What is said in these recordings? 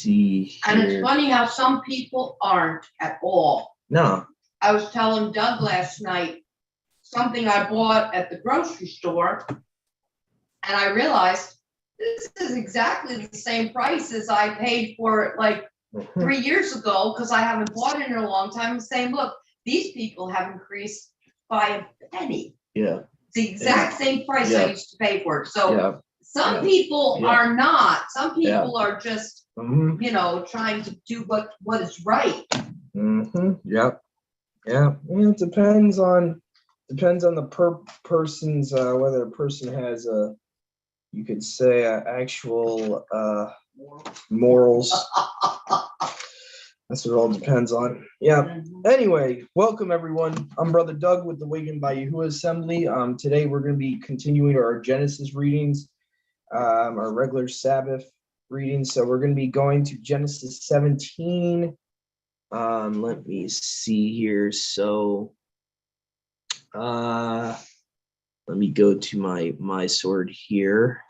see here. And it's funny how some people aren't at all. No. I was telling Doug last night something I bought at the grocery store, and I realized this is exactly the same price as I paid for it like 3 years ago, because I haven't bought it in a long time. I'm saying, look, these people have increased by a penny. Yeah. It's the exact same price I used to pay for it. So some people are not. Some people are just, you know, trying to do what is right. Yep. Yeah. It depends on the person's whether a person has a, you could say, actual morals. That's what it all depends on. Yeah. Anyway, welcome everyone. I'm Brother Doug with the Wigan by Yahuwah Assembly. Today we're going to be continuing our Genesis readings, our regular Sabbath readings. So we're going to be going to Genesis 17. Let me see here. So let me go to my sword here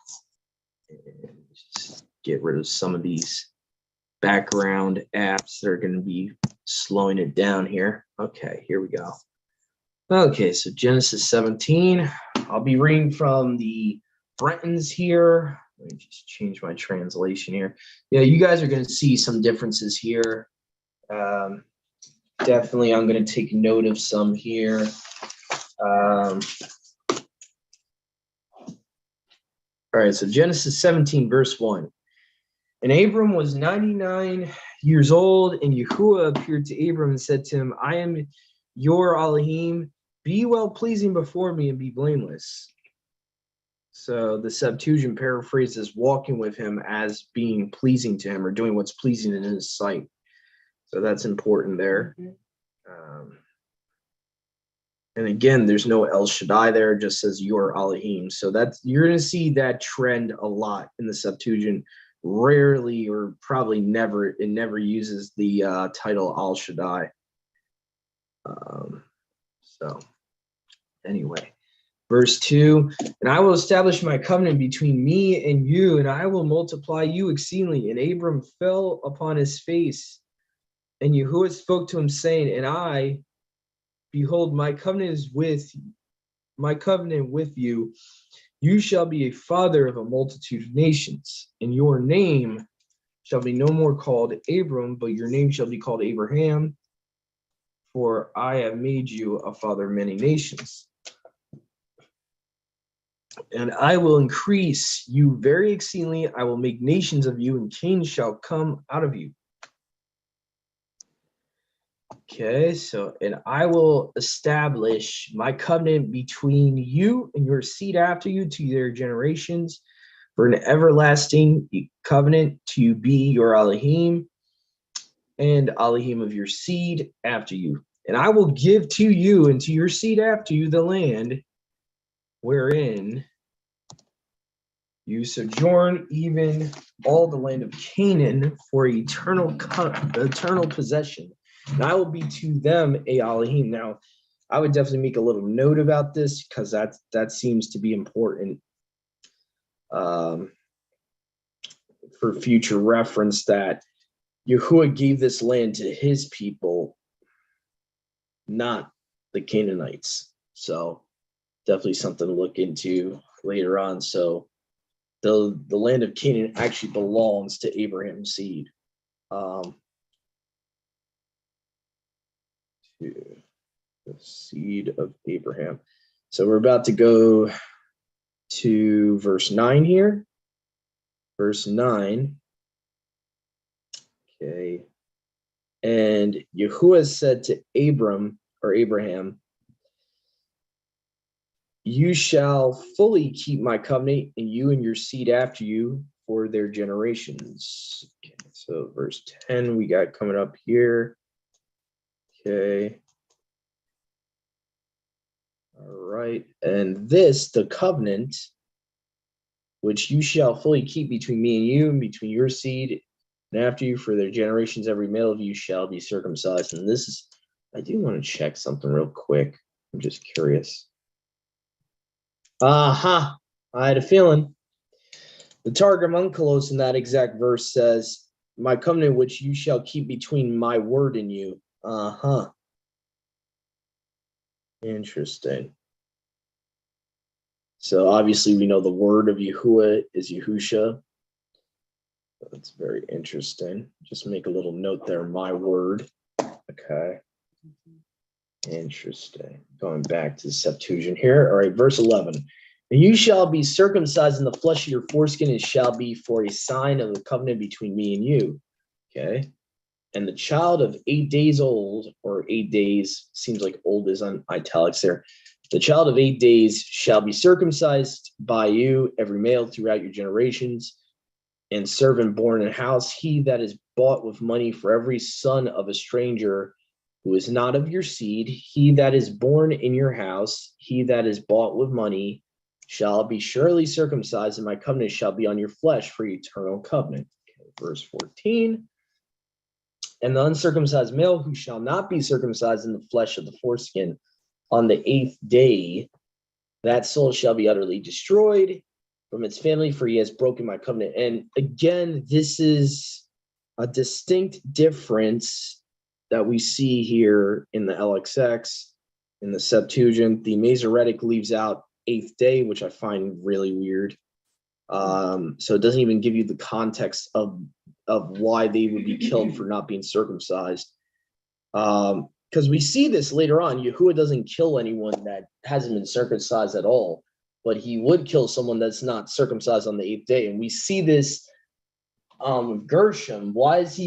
and just get rid of some of these background apps that are going to be slowing it down here. Okay, here we go. Okay, so Genesis 17. I'll be reading from the Brentons here. Let me just change my translation here. Yeah, you guys are going to see some differences here. Definitely, I'm going to take note of some here. All right, so Genesis 17, verse 1. And Abram was 99 years old, and Yahuwah appeared to Abram and said to him, I am your Elohim. Be well-pleasing before me and be blameless. So the Septuagint paraphrases walking with him as being pleasing to him or doing what's pleasing in his sight. So that's important there. And again, there's no El Shaddai there, it just says your Elohim. So that's, you're going to see that trend a lot in the Septuagint. Rarely or probably never, it never uses the title Al Shaddai. So anyway, verse 2, and I will establish my covenant between me and you, and I will multiply you exceedingly. And Abram fell upon his face, and Yahuwah spoke to him, saying, and I, behold, my covenant with you. You shall be a father of a multitude of nations, and your name shall be no more called Abram, but your name shall be called Abraham, for I have made you a father of many nations. And I will increase you very exceedingly. I will make nations of you, and kings shall come out of you. Okay, so, and I will establish my covenant between you and your seed after you to their generations for an everlasting covenant to be your Elohim and Elohim of your seed after you. And I will give to you and to your seed after you the land wherein you sojourn, even all the land of Canaan, for eternal possession. And I will be to them a Elohim. Now, I would definitely make a little note about this because that seems to be important for future reference, that Yahuwah gave this land to his people, not the Canaanites. So definitely something to look into later on. So the land of Canaan actually belongs to Abraham's seed. To the seed of Abraham. So we're about to go to verse 9 here. Verse 9. Okay. And Yahuwah said to Abraham, you shall fully keep my covenant, and you and your seed after you for their generations. Okay, so verse 10 we got coming up here. Okay. All right. And this, the covenant, which you shall fully keep between me and you, and between your seed and after you for their generations, every male of you shall be circumcised. And this is, I do want to check something real quick. I'm just curious. I had a feeling. The Targum Onkelos in that exact verse says, my covenant which you shall keep between my word and you. Uh-huh. Interesting. So obviously we know the word of Yahuwah is Yahusha. That's very interesting. Just make a little note there, my word. Okay. Interesting. Going back to the Septuagint here. All right, verse 11. And you shall be circumcised in the flesh of your foreskin, and shall be for a sign of the covenant between me and you. Okay. And the child of 8 days old, or 8 days, seems like old is on italics there. The child of 8 days shall be circumcised by you, every male throughout your generations, and servant born in a house, he that is bought with money, for every son of a stranger who is not of your seed, he that is born in your house, he that is bought with money, shall be surely circumcised, and my covenant shall be on your flesh for eternal covenant. Okay, verse 14. And the uncircumcised male who shall not be circumcised in the flesh of the foreskin on the 8th day, that soul shall be utterly destroyed from its family, for he has broken my covenant. And again, this is a distinct difference that we see here in the LXX, in the Septuagint. The Masoretic leaves out 8th day, which I find really weird. So it doesn't even give you the context of why they would be killed for not being circumcised. Because we see this later on. Yahuwah doesn't kill anyone that hasn't been circumcised at all, but he would kill someone that's not circumcised on the 8th day. And we see this Gershom. Why is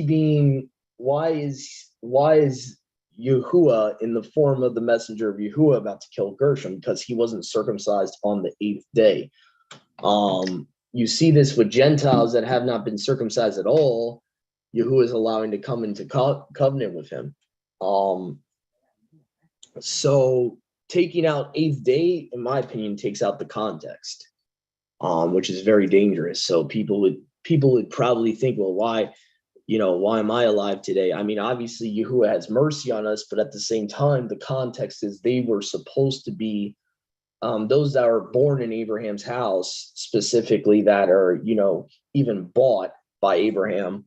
Yahuwah in the form of the messenger of Yahuwah about to kill Gershom? Because he wasn't circumcised on the 8th day. You see this with Gentiles that have not been circumcised at all. Yahuwah is allowing to come into covenant with him. So taking out 8th day, in my opinion, takes out the context, which is very dangerous. So people would probably think, well, why am I alive today? I mean, obviously Yahuwah has mercy on us, but at the same time, the context is they were supposed to be those that are born in Abraham's house, specifically that are, even bought by Abraham,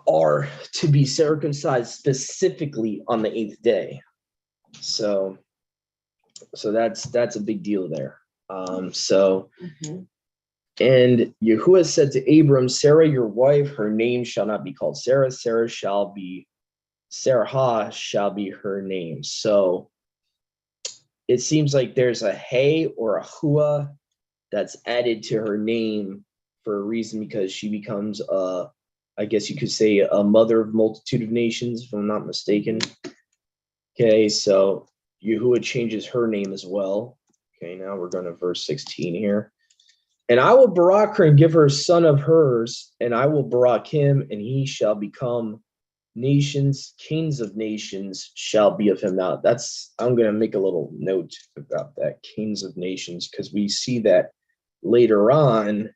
are to be circumcised specifically on the 8th day. So that's a big deal there. And Yahuwah said to Abram, Sarah, your wife, her name shall not be called Sarah. Sarah shall be her name. So it seems like there's a hey or a hua that's added to her name for a reason, because she becomes I guess you could say a mother of multitude of nations, if I'm not mistaken. Okay, so Yahuwah changes her name as well. Okay, now we're going to verse 16 here. And I will barak her and give her a son of hers, and I will barak him, and he shall become nations, kings of nations shall be of him. Now I'm going to make a little note about that, kings of nations, because we see that later on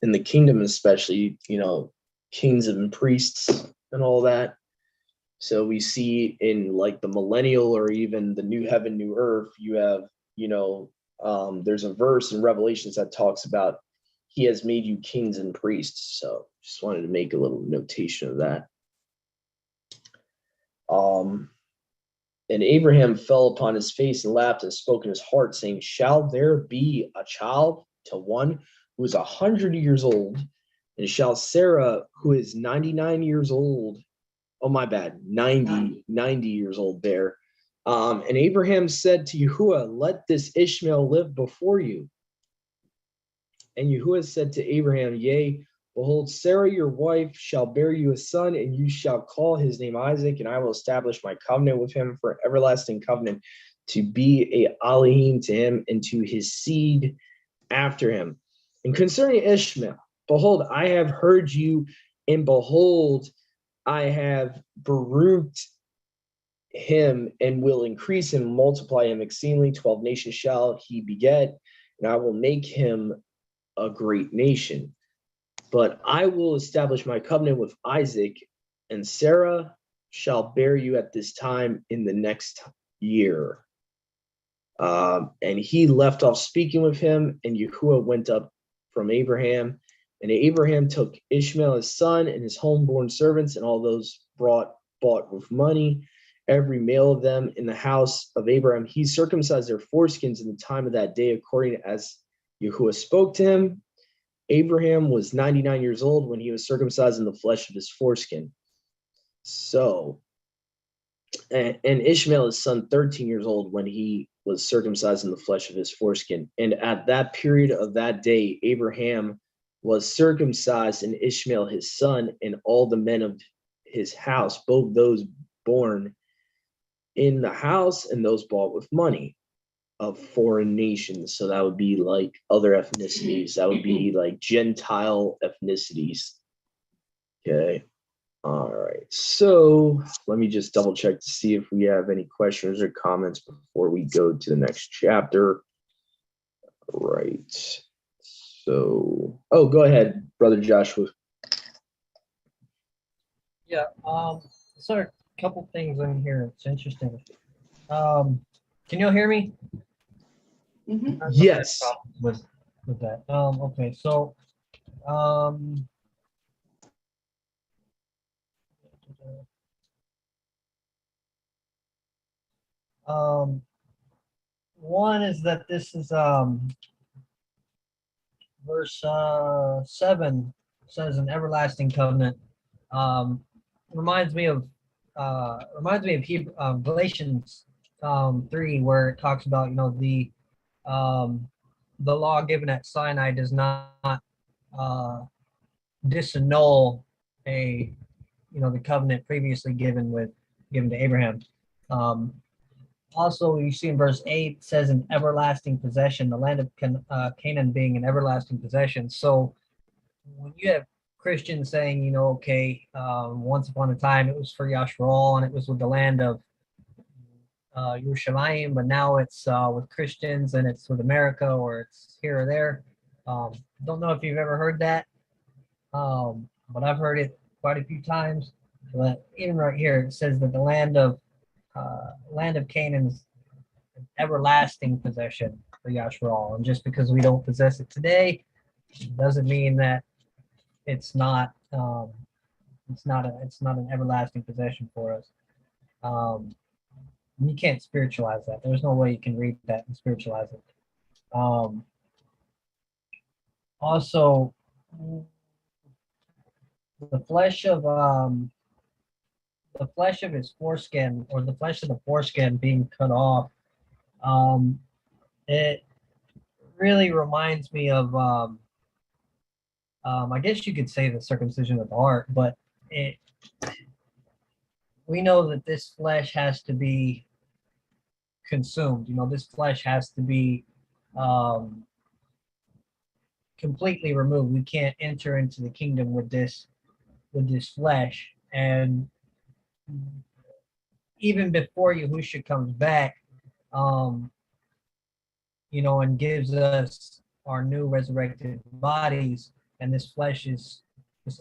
in the kingdom, especially, kings and priests and all that. So we see in like the millennial or even the new heaven, new earth, you have, there's a verse in Revelations that talks about he has made you kings and priests. So just wanted to make a little notation of that. And Abraham fell upon his face and laughed and spoke in his heart, saying, shall there be a child to one who is 100 years old? And shall Sarah, who is 99 years old, 90 years old there. And Abraham said to Yahuwah, let this Ishmael live before you. And Yahuwah said to Abraham, yea, behold, Sarah your wife shall bear you a son, and you shall call his name Isaac, and I will establish my covenant with him for an everlasting covenant, to be a Elohim to him and to his seed after him. And concerning Ishmael, behold, I have heard you, and behold, I have baruched him, and will increase him, multiply him exceedingly. 12 nations shall he beget, and I will make him a great nation. But I will establish my covenant with Isaac, and Sarah shall bear you at this time in the next year. And he left off speaking with him, and Yahuwah went up from Abraham And Abraham took Ishmael his son and his homeborn servants and all those bought with money, every male of them in the house of Abraham. He circumcised their foreskins in the time of that day, according as Yahuwah spoke to him. Abraham was 99 years old when he was circumcised in the flesh of his foreskin. So, and Ishmael, his son, 13 years old when he was circumcised in the flesh of his foreskin. And at that period of that day, Abraham was circumcised, and Ishmael, his son, and all the men of his house, both those born in the house and those bought with money of foreign nations. So that would be like other ethnicities. That would be like Gentile ethnicities. Okay. All right. So let me just double check to see if we have any questions or comments before we go to the next chapter. Right. So, oh, go ahead, Brother Joshua. Yeah. So a couple things in here. It's interesting. Can you all hear me? Mhm. Yes. With that. Okay. So, one is that this is verse 7 says an everlasting covenant. Reminds me of Galatians 3, where it talks about, the law given at Sinai does not disannul the covenant previously given to Abraham. Also, you see in verse 8 says an everlasting possession, the land of Canaan being an everlasting possession. So when you have Christians saying, once upon a time it was for Yashrael and it was with the land of Yerushalayim, but now it's with Christians and it's with America, or it's here or there. Don't know if you've ever heard that, but I've heard it quite a few times. But even right here, it says that the land of Canaan is an everlasting possession for Yashrael, and just because we don't possess it today doesn't mean that it's not an everlasting possession for us. You can't spiritualize that. There's no way you can read that and spiritualize it. Also, the flesh of his foreskin, or the flesh of the foreskin being cut off, it really reminds me of I guess you could say the circumcision of the heart, but we know that this flesh has to be consumed. This flesh has to be completely removed. We can't enter into the kingdom with this flesh. And even before Yahushua comes back, and gives us our new resurrected bodies, and this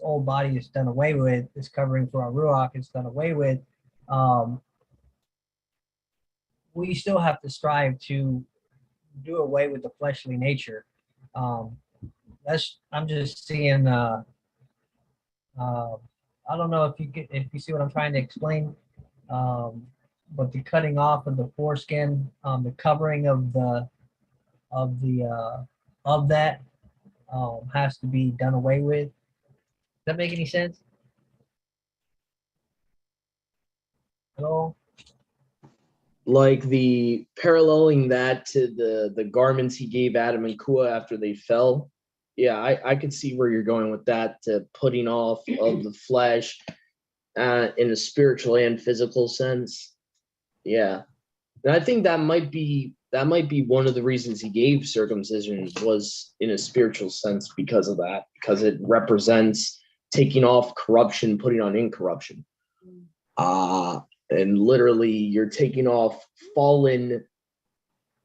old body is done away with, this covering for our ruach is done away with, we still have to strive to do away with the fleshly nature. I'm just seeing. I don't know if you see what I'm trying to explain, but the cutting off of the foreskin, the covering of that has to be done away with. Does that make any sense at all? Like the paralleling that to the garments he gave Adam and Kua after they fell. Yeah, I could see where you're going with that, to putting off of the flesh in a spiritual and physical sense. Yeah. And I think that might be one of the reasons he gave circumcision, was in a spiritual sense, because of that, because it represents taking off corruption, putting on incorruption. And literally you're taking off fallen,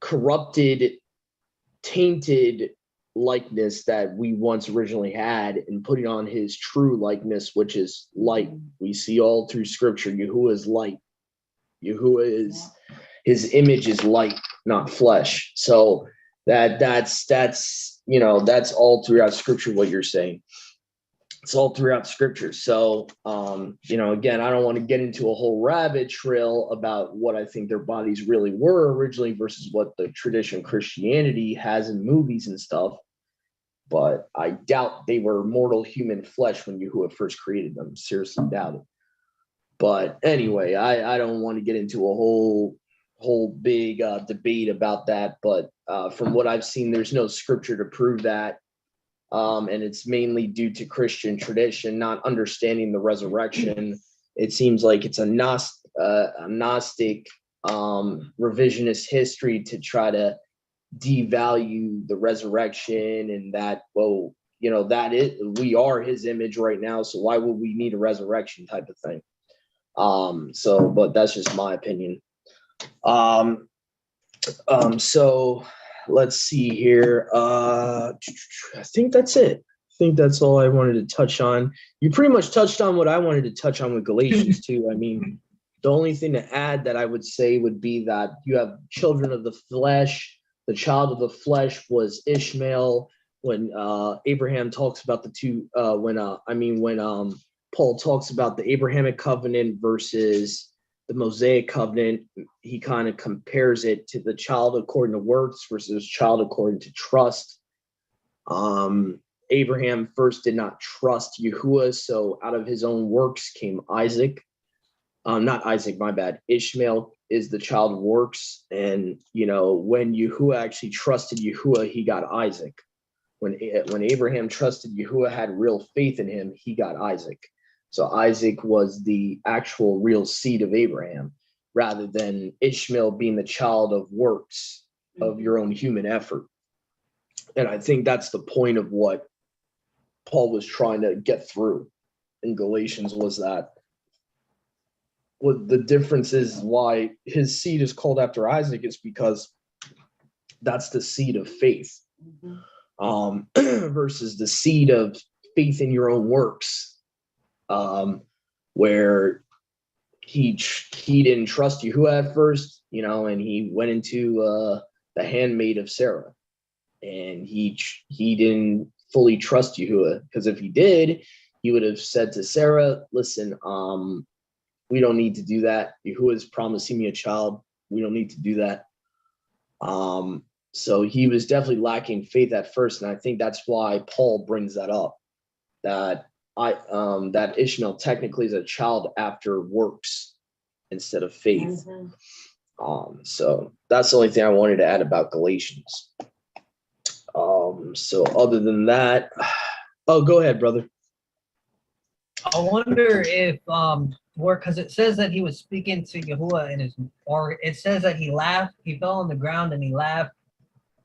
corrupted, tainted likeness that we once originally had, and putting on his true likeness, which is light. We see all through scripture, Yahuwah is light. Yahuwah is, his image is light, not flesh. So that's that's all throughout scripture, what you're saying. It's all throughout scripture. So, again, I don't want to get into a whole rabbit trail about what I think their bodies really were originally versus what the tradition Christianity has in movies and stuff. But I doubt they were mortal human flesh when Yahuwah first created them. Seriously doubt it. But anyway, I don't want to get into a whole big debate about that. But from what I've seen, there's no scripture to prove that. And it's mainly due to Christian tradition, not understanding the resurrection. It seems like it's a Gnostic revisionist history to try to devalue the resurrection, and that, we are his image right now, so why would we need a resurrection type of thing. But that's just my opinion. So let's see here. I think that's it. I think that's all I wanted to touch on. You pretty much touched on what I wanted to touch on with Galatians too. I mean, the only thing to add that I would say would be that you have children of the flesh. The child of the flesh was Ishmael. When Abraham talks about the two, when Paul talks about the Abrahamic covenant versus the Mosaic covenant, he kind of compares it to the child according to works versus child according to trust. Abraham first did not trust Yahuwah, so out of his own works came Isaac. Not Isaac, my bad. Ishmael is the child of works. And, when Yahuwah actually trusted Yahuwah, he got Isaac. When Abraham trusted Yahuwah, had real faith in him, he got Isaac. So Isaac was the actual real seed of Abraham, rather than Ishmael being the child of works of your own human effort. And I think that's the point of what Paul was trying to get through in Galatians, was that what the difference is, why his seed is called after Isaac, is because that's the seed of faith, versus the seed of faith in your own works, where he didn't trust Yahuwah at first, and he went into the handmaid of Sarah, and he didn't fully trust Yahuwah, because if he did, he would have said to Sarah, listen, we don't need to do that. Yahuwah is promising me a child. We don't need to do that. So he was definitely lacking faith at first. And I think that's why Paul brings that up, that that Ishmael technically is a child after works instead of faith. So that's the only thing I wanted to add about Galatians. So other than that, go ahead, brother. I wonder if because it says that he was speaking to Yahuwah or it says that he laughed, he fell on the ground and he laughed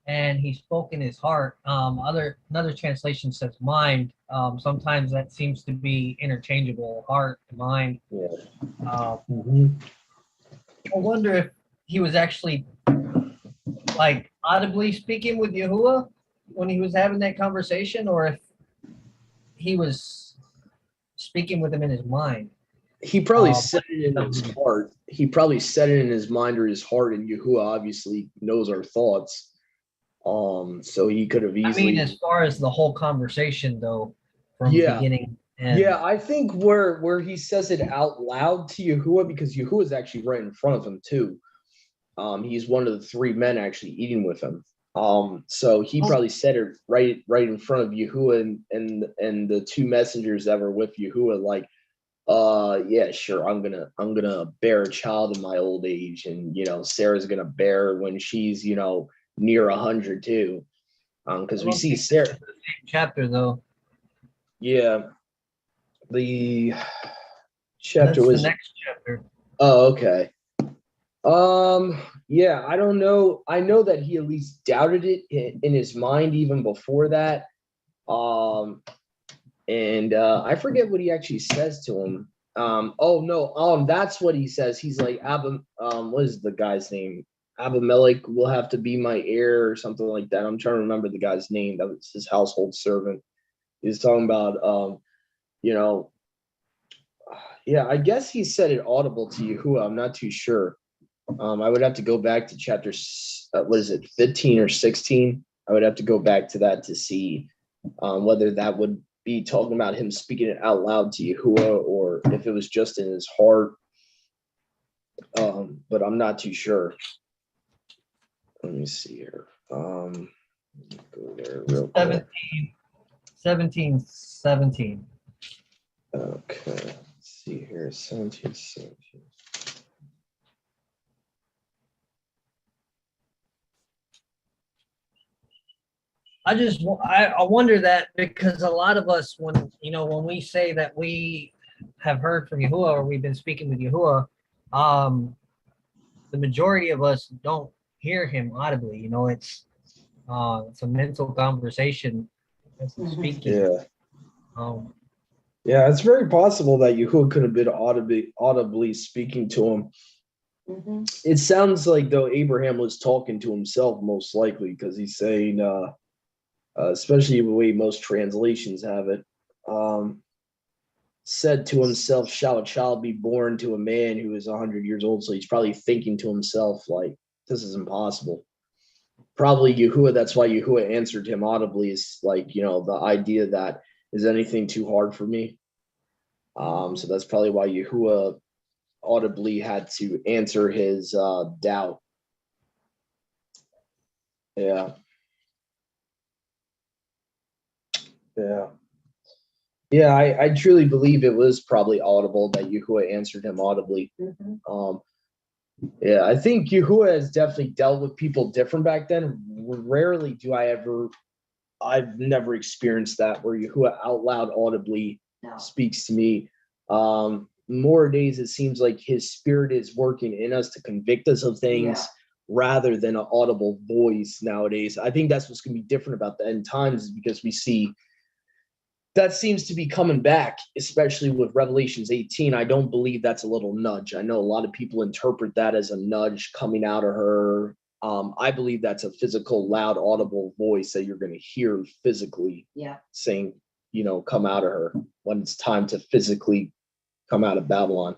and he spoke in his heart. Another translation says mind. Sometimes that seems to be interchangeable, heart and mind. Yeah. I wonder if he was actually like audibly speaking with Yahuwah when he was having that conversation, or if he was speaking with him in his mind. He probably said it in his heart. He probably said it in his mind or his heart, and Yahuwah obviously knows our thoughts. So he could have easily. I mean, as far as the whole conversation, though, from the beginning. Yeah, I think where he says it out loud to Yahuwah, because Yahuwah is actually right in front of him too. He's one of the three men actually eating with him. So he probably said it right in front of Yahuwah and the two messengers that were with Yahuwah, like, yeah, sure, I'm gonna bear a child in my old age, and Sarah's gonna bear when she's near 100 too. Because we see Sarah. Same chapter though. Yeah, the chapter was the next chapter. Oh, okay. Yeah, I don't know. I know that he at least doubted it in his mind even before that. And I forget what he actually says to him. That's what he says. He's like, what is the guy's name? Abimelech will have to be my heir or something like that. I'm trying to remember the guy's name. That was his household servant. He's talking about, yeah, I guess he said it audible to Yahuwah. I'm not too sure. I would have to go back to chapter, 15 or 16? I would have to go back to that to see whether that would be talking about him speaking it out loud to Yahuwah or if it was just in his heart. But I'm not too sure. Let me see here. Go there real quick. 17. Okay, let's see here. 17. I wonder that because a lot of us, when we say that we have heard from Yahuwah or we've been speaking with Yahuwah, the majority of us don't hear him audibly. It's a mental conversation. It's speaking. Yeah. Um, Yeah, it's very possible that Yahuwah could have been audibly speaking to him. Mm-hmm. It sounds like though Abraham was talking to himself most likely because he's saying, especially the way most translations have it, said to himself, shall a child be born to a man who is 100 years old? So he's probably thinking to himself, like, this is impossible. Probably Yahuwah, that's why Yahuwah answered him audibly, is like, the idea that is anything too hard for me. So that's probably why Yahuwah audibly had to answer his doubt. Yeah. I truly believe it was probably audible that Yahuwah answered him audibly. I think Yahuwah has definitely dealt with people different back then. Rarely do I've never experienced that where Yahuwah out loud audibly speaks to me. More days it seems like his spirit is working in us to convict us of things rather than an audible voice nowadays. I think that's what's going to be different about the end times, is because we see that seems to be coming back, especially with Revelations 18. I don't believe that's a little nudge. I know a lot of people interpret that as a nudge coming out of her. I believe that's a physical, loud, audible voice that you're going to hear physically saying, come out of her when it's time to physically come out of Babylon.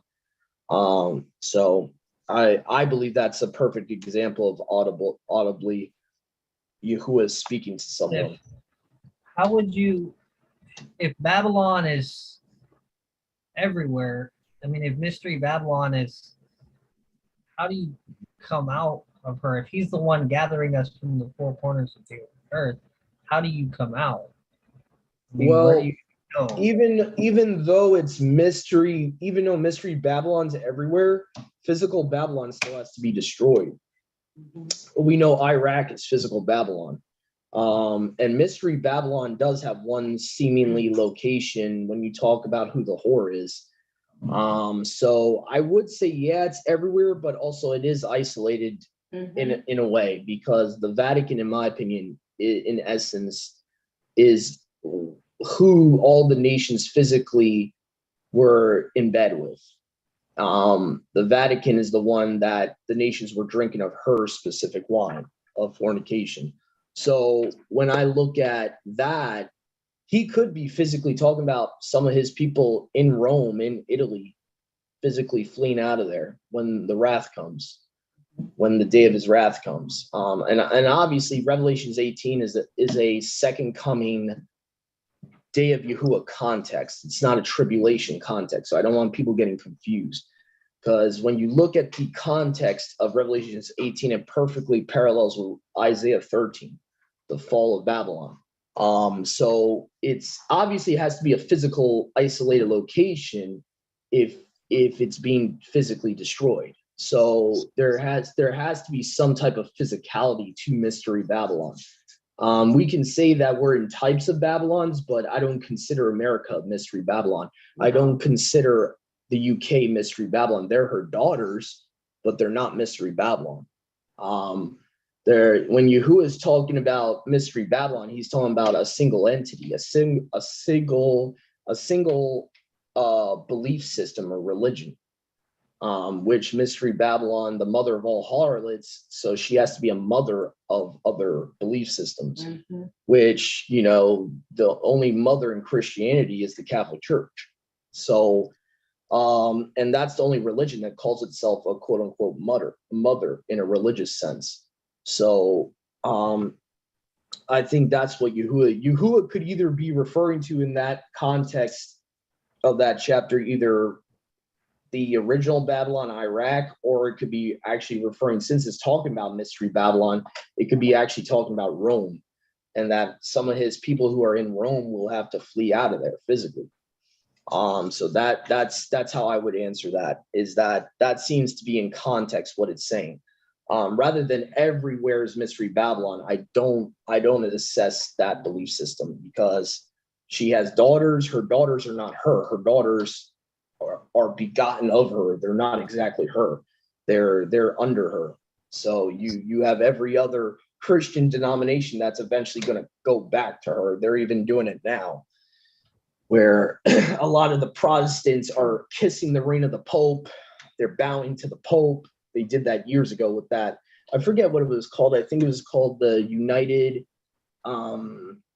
So I believe that's a perfect example of audibly Yahuwah speaking to someone. How would you, if Babylon is everywhere, if Mystery Babylon is, how do you come out of her? If he's the one gathering us from the four corners of the earth, how do you come out? Well, even though it's mystery, even though Mystery Babylon's everywhere, physical Babylon still has to be destroyed. We know Iraq is physical Babylon. And Mystery Babylon does have one seemingly location when you talk about who the whore is. So I would say, it's everywhere, but also it is isolated in a way, because the Vatican, in my opinion, in essence, is who all the nations physically were in bed with. The Vatican is the one that the nations were drinking of her specific wine of fornication. So when I look at that, he could be physically talking about some of his people in Rome, in Italy, physically fleeing out of there when the wrath comes, when the day of his wrath comes. And obviously Revelations 18 is a second coming day of Yahuwah context. It's not a tribulation context. So I don't want people getting confused, because when you look at the context of Revelations 18, it perfectly parallels with Isaiah 13, the fall of Babylon. So it's obviously has to be a physical isolated location if it's being physically destroyed. So there has to be some type of physicality to Mystery Babylon. We can say that we're in types of Babylons, but I don't consider America Mystery Babylon. I don't consider the UK Mystery Babylon. They're her daughters, but they're not Mystery Babylon. When Yahuwah is talking about Mystery Babylon, he's talking about a single entity, a single belief system or religion. Which Mystery Babylon, the mother of all harlots, so she has to be a mother of other belief systems, which, the only mother in Christianity is the Catholic Church. So, and that's the only religion that calls itself a quote unquote mother in a religious sense. So, I think that's what Yahuwah could either be referring to in that context of that chapter, either the original Babylon, Iraq, or it could be actually referring, since it's talking about Mystery Babylon, it could be actually talking about Rome, and that some of his people who are in Rome will have to flee out of there physically. So that's how I would answer that, is that seems to be in context what it's saying. Rather than everywhere is Mystery Babylon, I don't assess that belief system, because she has daughters. Her daughters are not her. Her daughters are begotten of her. They're not exactly her. They're under her. So you have every other Christian denomination that's eventually going to go back to her. They're even doing it now, where a lot of the Protestants are kissing the ring of the Pope. They're bowing to the Pope. They did that years ago with that. I forget what it was called. I think it was called the United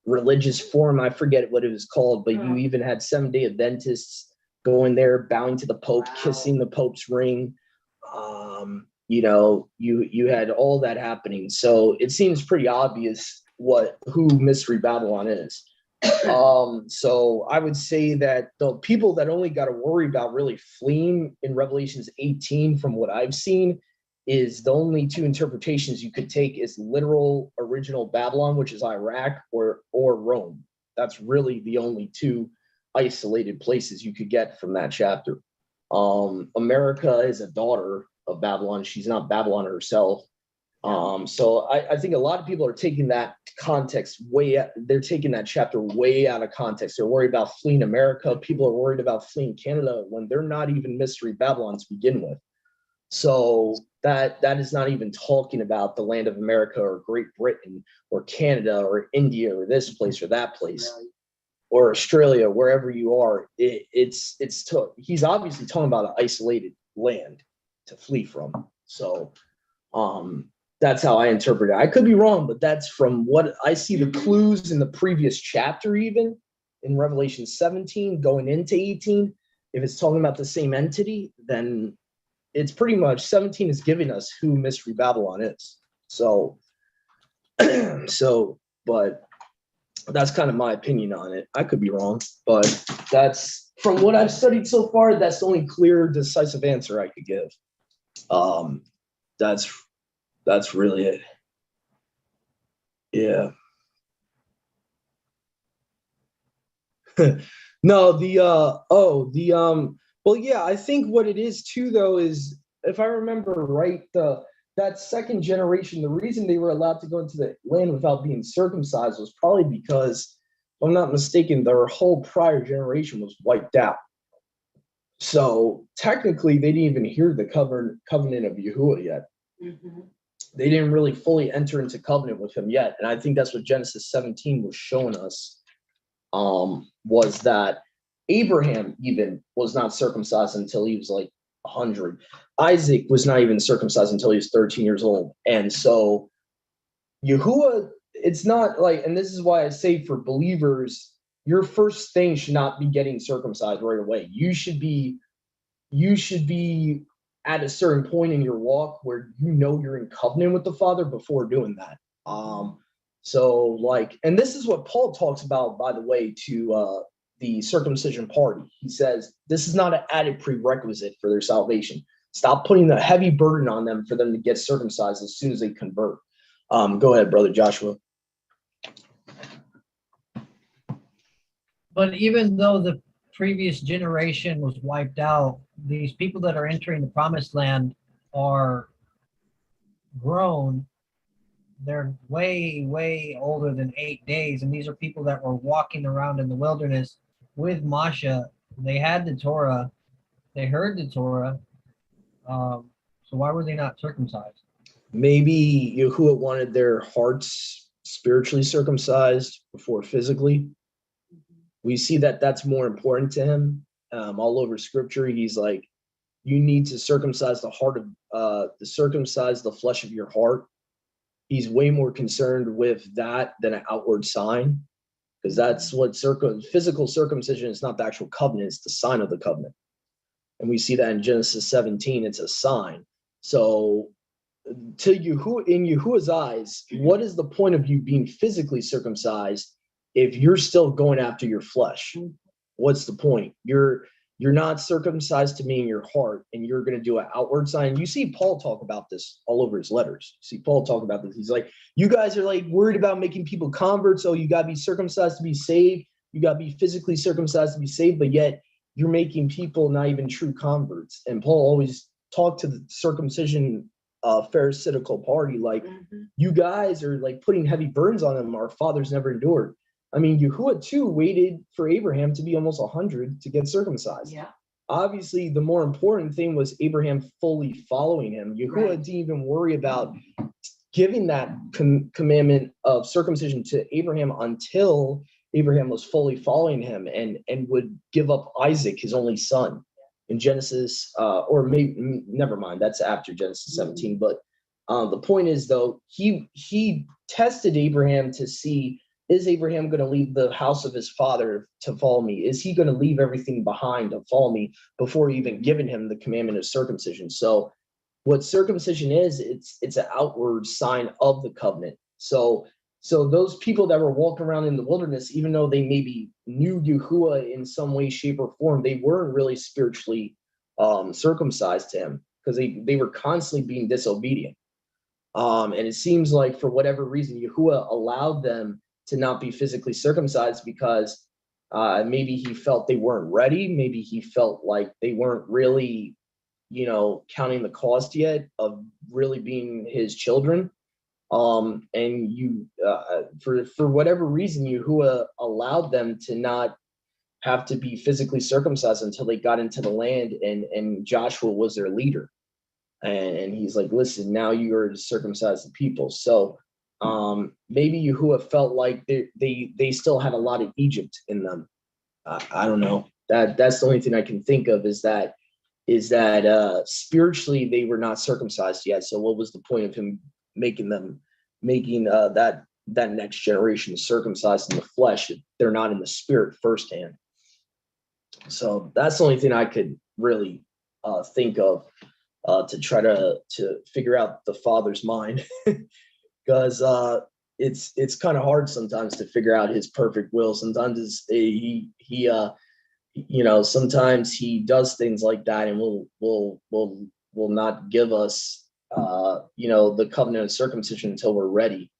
Religious Forum. I forget what it was called, but you even had Seventh-day Adventists going there, bowing to the Pope, kissing the Pope's ring. You had all that happening. So it seems pretty obvious who Mystery Babylon is. So I would say that the people that only got to worry about really fleeing in Revelations 18, from what I've seen, is the only two interpretations you could take is literal original Babylon, which is Iraq, or Rome. That's really the only two isolated places you could get from that chapter. America is a daughter of Babylon. She's not Babylon herself. So I think a lot of people are taking that context they're taking that chapter way out of context. They're worried about fleeing America. People are worried about fleeing Canada when they're not even Mystery Babylon to begin with. So that is not even talking about the land of America or Great Britain or Canada or India or this place or that place or Australia, wherever you are. He's obviously talking about an isolated land to flee from. So that's how I interpret it. I could be wrong, but that's from what I see, the clues in the previous chapter, even in Revelation 17 going into 18. If it's talking about the same entity, then it's pretty much 17 is giving us who Mystery Babylon is. So, but that's kind of my opinion on it. I could be wrong, but that's, from what I've studied so far, that's the only clear, decisive answer I could give. That's really it. Yeah. No, well, yeah, I think what it is too, though, is, if I remember right, that second generation, the reason they were allowed to go into the land without being circumcised was probably because, if I'm not mistaken, their whole prior generation was wiped out. So technically, they didn't even hear the covenant of Yahuwah yet. Mm-hmm. They didn't really fully enter into covenant with him yet. And I think that's what Genesis 17 was showing us, was that Abraham even was not circumcised until he was like 100. Isaac was not even circumcised until he was 13 years old. And so Yahuwah, it's not like, and this is why I say for believers, your first thing should not be getting circumcised right away. You should be at a certain point in your walk where you're in covenant with the Father before doing that. So like, and this is what Paul talks about, by the way, to the circumcision party. He says, this is not an added prerequisite for their salvation. Stop putting the heavy burden on them for them to get circumcised as soon as they convert. Go ahead, Brother Joshua. But even though the previous generation was wiped out, these people that are entering the promised land are grown. They're way, way older than 8 days. And these are people that were walking around in the wilderness with Masha. They had the Torah. They heard the Torah. So why were they not circumcised? Maybe Yahuwah wanted their hearts spiritually circumcised before physically. We see that that's more important to him. All over scripture, he's like, you need to circumcise the heart of circumcise the flesh of your heart. He's way more concerned with that than an outward sign, because that's what physical circumcision is. Not the actual covenant, it's the sign of the covenant. And we see that in Genesis 17, it's a sign. So to Yahuwah, in Yahuwah's eyes, what is the point of you being physically circumcised if you're still going after your flesh? What's the point? You're not circumcised to me in your heart, and you're going to do an outward sign. You see Paul talk about this all over his letters. You see Paul talk about this. He's like, you guys are like worried about making people converts. Oh, you got to be circumcised to be saved. You got to be physically circumcised to be saved, but yet you're making people not even true converts. And Paul always talked to the circumcision pharisaical party like, you guys are like putting heavy burdens on them our fathers never endured. I mean, Yahuwah too waited for Abraham to be almost 100 to get circumcised. Yeah. Obviously, the more important thing was Abraham fully following him. Yahuwah didn't even worry about giving that commandment of circumcision to Abraham until Abraham was fully following him and would give up Isaac, his only son, in Genesis, or maybe never mind, that's after Genesis 17. But the point is, though, he tested Abraham to see, is Abraham going to leave the house of his father to follow me? Is he going to leave everything behind to follow me before even giving him the commandment of circumcision? So what circumcision is, it's an outward sign of the covenant. So those people that were walking around in the wilderness, even though they maybe knew Yahuwah in some way, shape, or form, they weren't really spiritually circumcised to him because they were constantly being disobedient. And it seems like for whatever reason, Yahuwah allowed them to not be physically circumcised because maybe he felt they weren't ready. Maybe he felt like they weren't really, counting the cost yet of really being his children. And for whatever reason, Yahuwah allowed them to not have to be physically circumcised until they got into the land, and Joshua was their leader. And he's like, listen, now you are to circumcise the people. So maybe Yahuwah felt like they still had a lot of Egypt in them. I don't know. That's the only thing I can think of is that spiritually they were not circumcised yet. So what was the point of him making that next generation circumcised in the flesh if they're not in the spirit firsthand? So that's the only thing I could really think of to try to figure out the Father's mind, because it's kind of hard sometimes to figure out his perfect will. Sometimes sometimes he does things like that and will not give us the covenant of circumcision until we're ready.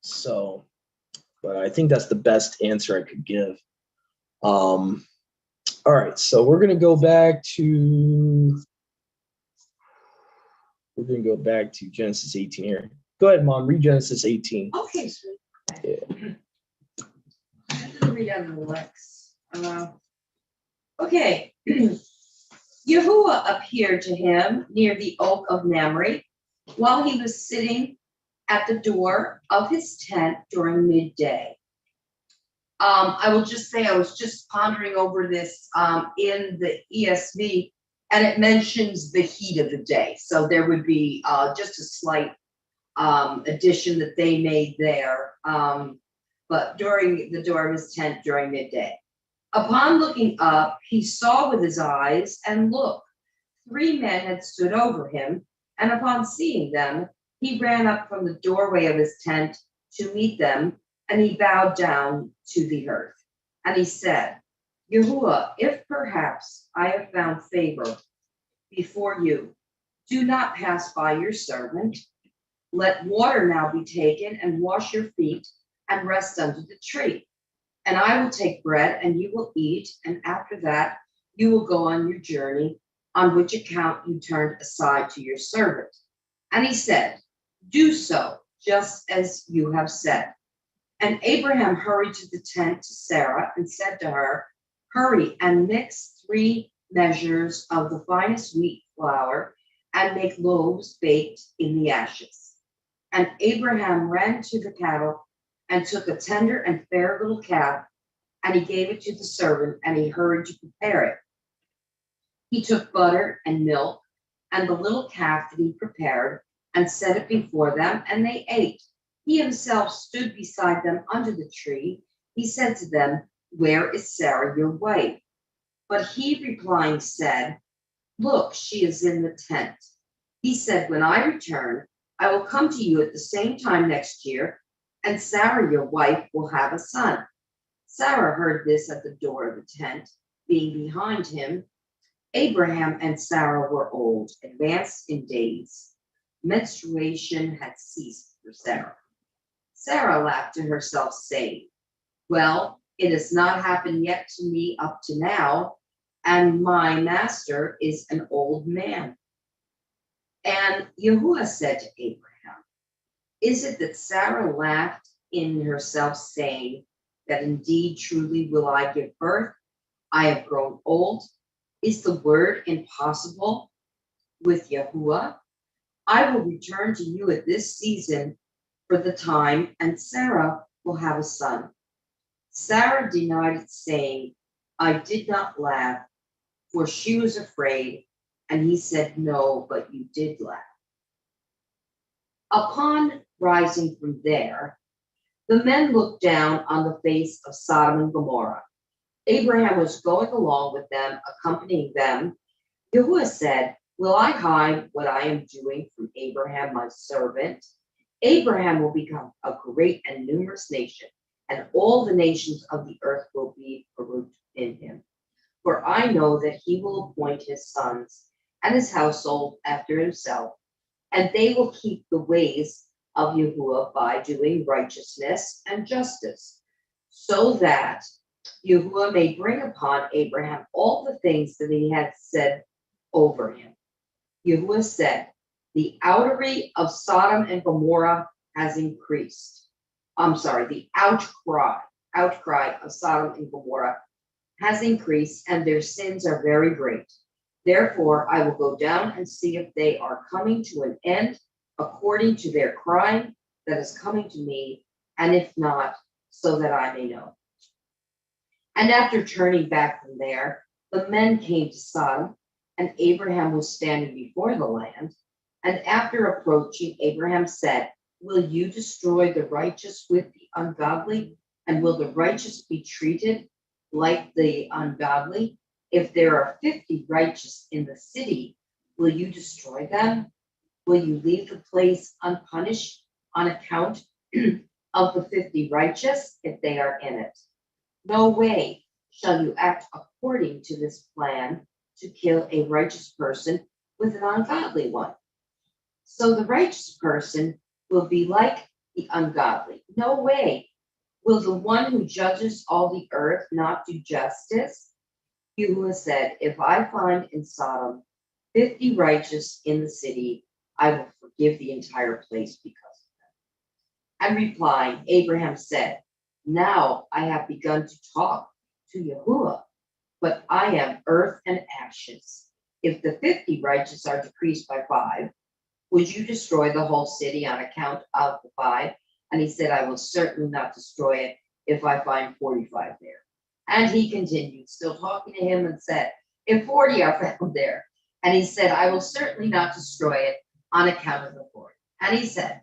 So, but I think that's the best answer I could give. All right, so we're gonna go back to Genesis 18 here. Go ahead, Mom, read Genesis 18. Okay, sweet. Yeah. Let me read on the Lex. Okay. Yahuwah appeared to him near the oak of Mamre while he was sitting at the door of his tent during midday. I will just say I was just pondering over this in the ESV, and it mentions the heat of the day. So there would be just a slight addition that they made there, but during the door of his tent during midday. Upon looking up, he saw with his eyes, and look, 3 men had stood over him, and upon seeing them, he ran up from the doorway of his tent to meet them, and he bowed down to the earth. And he said, Yahuwah, if perhaps I have found favor before you, do not pass by your servant. Let water now be taken and wash your feet and rest under the tree. And I will take bread and you will eat, and after that you will go on your journey, on which account you turned aside to your servant. And he said, do so, just as you have said. And Abraham hurried to the tent to Sarah and said to her, hurry and mix 3 measures of the finest wheat flour and make loaves baked in the ashes. And Abraham ran to the cattle and took a tender and fair little calf, and he gave it to the servant, and he hurried to prepare it. He took butter and milk and the little calf that he prepared and set it before them, and they ate. He himself stood beside them under the tree. He said to them, where is Sarah, your wife? But he replying said, Look, she is in the tent. He said, when I return, I will come to you at the same time next year, and Sarah, your wife, will have a son. Sarah heard this at the door of the tent, being behind him. Abraham and Sarah were old, advanced in days. Menstruation had ceased for Sarah. Sarah laughed to herself, saying, well, it has not happened yet to me up to now, and my master is an old man. And Yahuwah said to Abraham, is it that Sarah laughed in herself, saying that indeed truly will I give birth? I have grown old. Is the word impossible with Yahuwah? I will return to you at this season for the time, and Sarah will have a son. Sarah denied it, saying, I did not laugh, for she was afraid. And he said, no, but you did laugh. Upon rising from there, the men looked down on the face of Sodom and Gomorrah. Abraham was going along with them, accompanying them. Yahuwah said, will I hide what I am doing from Abraham, my servant? Abraham will become a great and numerous nation, and all the nations of the earth will be fruit in him. For I know that he will appoint his sons and his household after himself, and they will keep the ways of Yahuwah by doing righteousness and justice, so that Yahuwah may bring upon Abraham all the things that he had said over him. Yahuwah said, the outery of Sodom and Gomorrah has increased. The outcry of Sodom and Gomorrah has increased, and their sins are very great. Therefore, I will go down and see if they are coming to an end according to their crime that is coming to me, and if not, so that I may know. And after turning back from there, the men came to Sodom, and Abraham was standing before the land. And after approaching, Abraham said, will you destroy the righteous with the ungodly? And will the righteous be treated like the ungodly? If there are 50 righteous in the city, will you destroy them? Will you leave the place unpunished on account of the 50 righteous if they are in it? No way shall you act according to this plan to kill a righteous person with an ungodly one. So the righteous person will be like the ungodly. No way will the one who judges all the earth not do justice. Yahuwah said, if I find in Sodom 50 righteous in the city, I will forgive the entire place because of them. And replying, Abraham said, now I have begun to talk to Yahuwah, but I am earth and ashes. If the 50 righteous are decreased by 5, would you destroy the whole city on account of the 5? And he said, I will certainly not destroy it if I find 45 there. And he continued, still talking to him, and said, if 40 are found there. And he said, I will certainly not destroy it on account of the 40. And he said,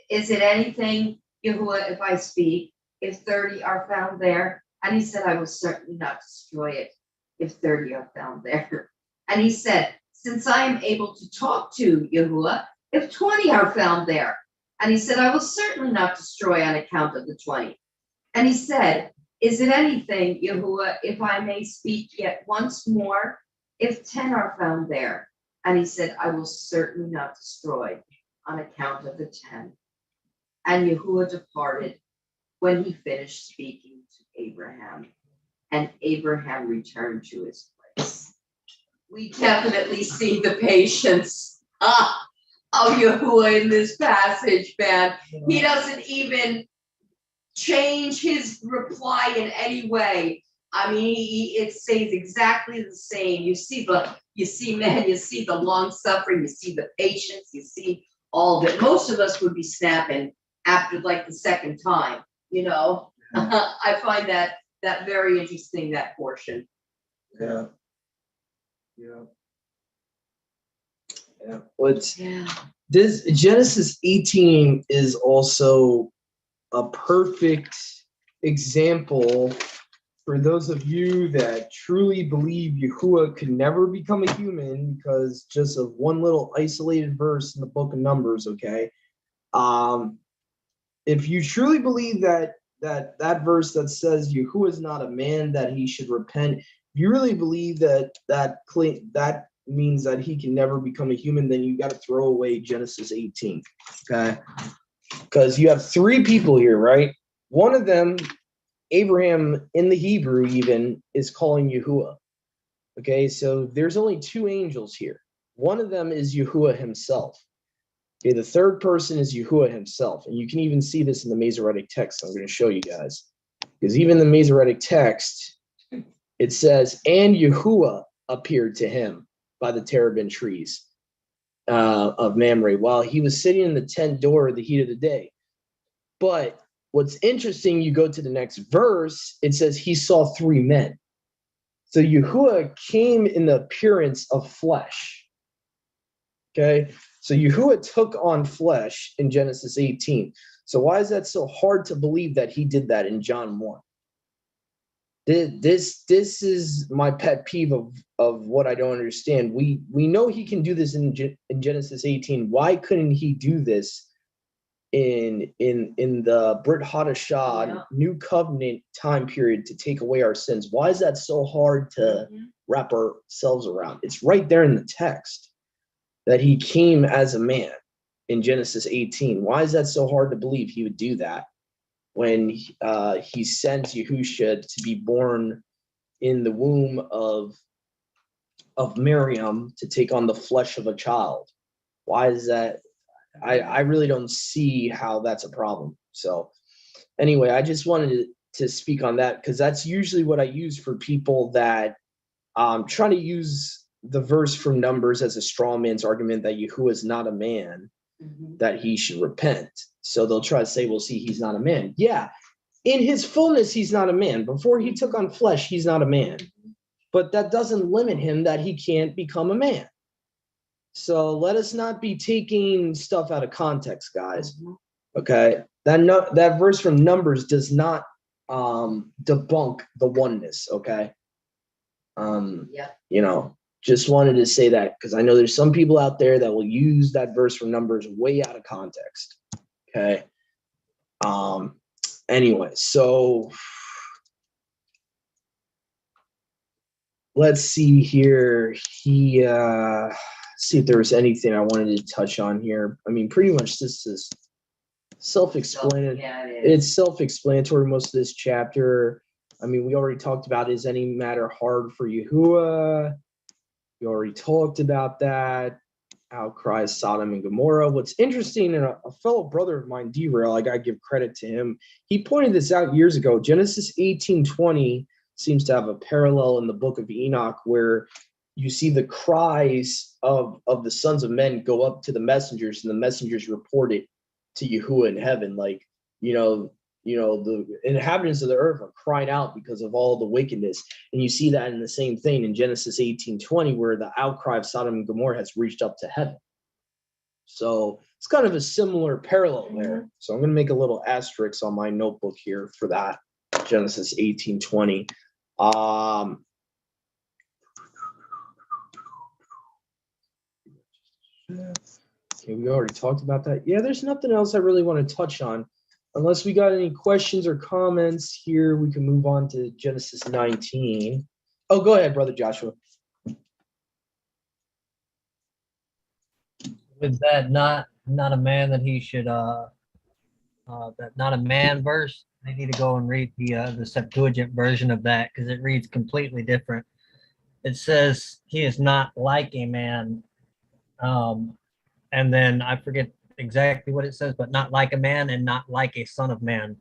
is it anything, Yahuwah, if I speak, if 30 are found there? And he said, I will certainly not destroy it if 30 are found there. And he said, since I am able to talk to Yahuwah, if 20 are found there. And he said, I will certainly not destroy on account of the 20. And he said, is it anything, Yahuwah, if I may speak yet once more, if 10 are found there? And he said, I will certainly not destroy on account of the 10. And Yahuwah departed when he finished speaking to Abraham, and Abraham returned to his place. We definitely see the patience of Yahuwah in this passage, man. He doesn't even change his reply in any way. I mean, it stays exactly the same. You see the long suffering, you see the patience, you see all of it. Most of us would be snapping after like the second time, you know. I find that very interesting, that portion. Yeah. This Genesis 18 is also a perfect example for those of you that truly believe Yahuwah could never become a human because just of one little isolated verse in the book of Numbers, okay? If you truly believe that verse that says Yahuwah is not a man that he should repent, if you really believe that means that he can never become a human, then you got to throw away Genesis 18, okay? Because you have three people here, right? One of them, Abraham in the Hebrew even, is calling Yahuwah. Okay, so there's only two angels here. One of them is Yahuwah himself. Okay, the third person is Yahuwah himself. And you can even see this in the Masoretic text. I'm going to show you guys. Because even the Masoretic text, it says, and Yahuwah appeared to him by the terebinth trees of Mamre while he was sitting in the tent door at the heat of the day. But what's interesting, you go to the next verse, it says he saw three men. So Yahuwah came in the appearance of flesh. Okay, so Yahuwah took on flesh in Genesis 18. So why is that so hard to believe that he did that in John 1? This is my pet peeve of what I don't understand. We know he can do this in Genesis 18. Why couldn't he do this in the Brit Hadashah New Covenant time period to take away our sins? Why is that so hard to wrap ourselves around? It's right there in the text that he came as a man in Genesis 18. Why is that so hard to believe he would do that when he sends Yahusha to be born in the womb of Miriam to take on the flesh of a child? Why is that? I really don't see how that's a problem. So anyway, I just wanted to speak on that because that's usually what I use for people that try to use the verse from Numbers as a straw man's argument that Yahuwah is not a man, that he should repent. So they'll try to say, well, see, he's not a man. Yeah, in his fullness, he's not a man. Before he took on flesh, he's not a man. But that doesn't limit him that he can't become a man. So let us not be taking stuff out of context, guys. Okay, that verse from Numbers does not debunk the oneness. Okay, you know, just wanted to say that because I know there's some people out there that will use that verse from Numbers way out of context. Okay. Anyway, so let's see here. See if there was anything I wanted to touch on here. I mean, pretty much this is self-explanatory. Yeah, it's self-explanatory, most of this chapter. I mean, we already talked about, is any matter hard for Yahuwah? We already talked about that. Outcries Sodom and Gomorrah. What's interesting, and a fellow brother of mine, Derail, I got to give credit to him. He pointed this out years ago. Genesis 18:20 seems to have a parallel in the book of Enoch where you see the cries of the sons of men go up to the messengers, and the messengers report it to Yahuwah in heaven. Like, the inhabitants of the earth are crying out because of all the wickedness. And you see that in the same thing in Genesis 18:20, where the outcry of Sodom and Gomorrah has reached up to heaven. So it's kind of a similar parallel there. So I'm going to make a little asterisk on my notebook here for that, Genesis 18:20. Okay, we already talked about that. Yeah, there's nothing else I really want to touch on. Unless we got any questions or comments here, we can move on to Genesis 19. Oh, go ahead, Brother Joshua. With that, not a man that he should that not a man verse. I need to go and read the Septuagint version of that because it reads completely different. It says he is not like a man, and then I forget exactly what it says, but not like a man and not like a son of man.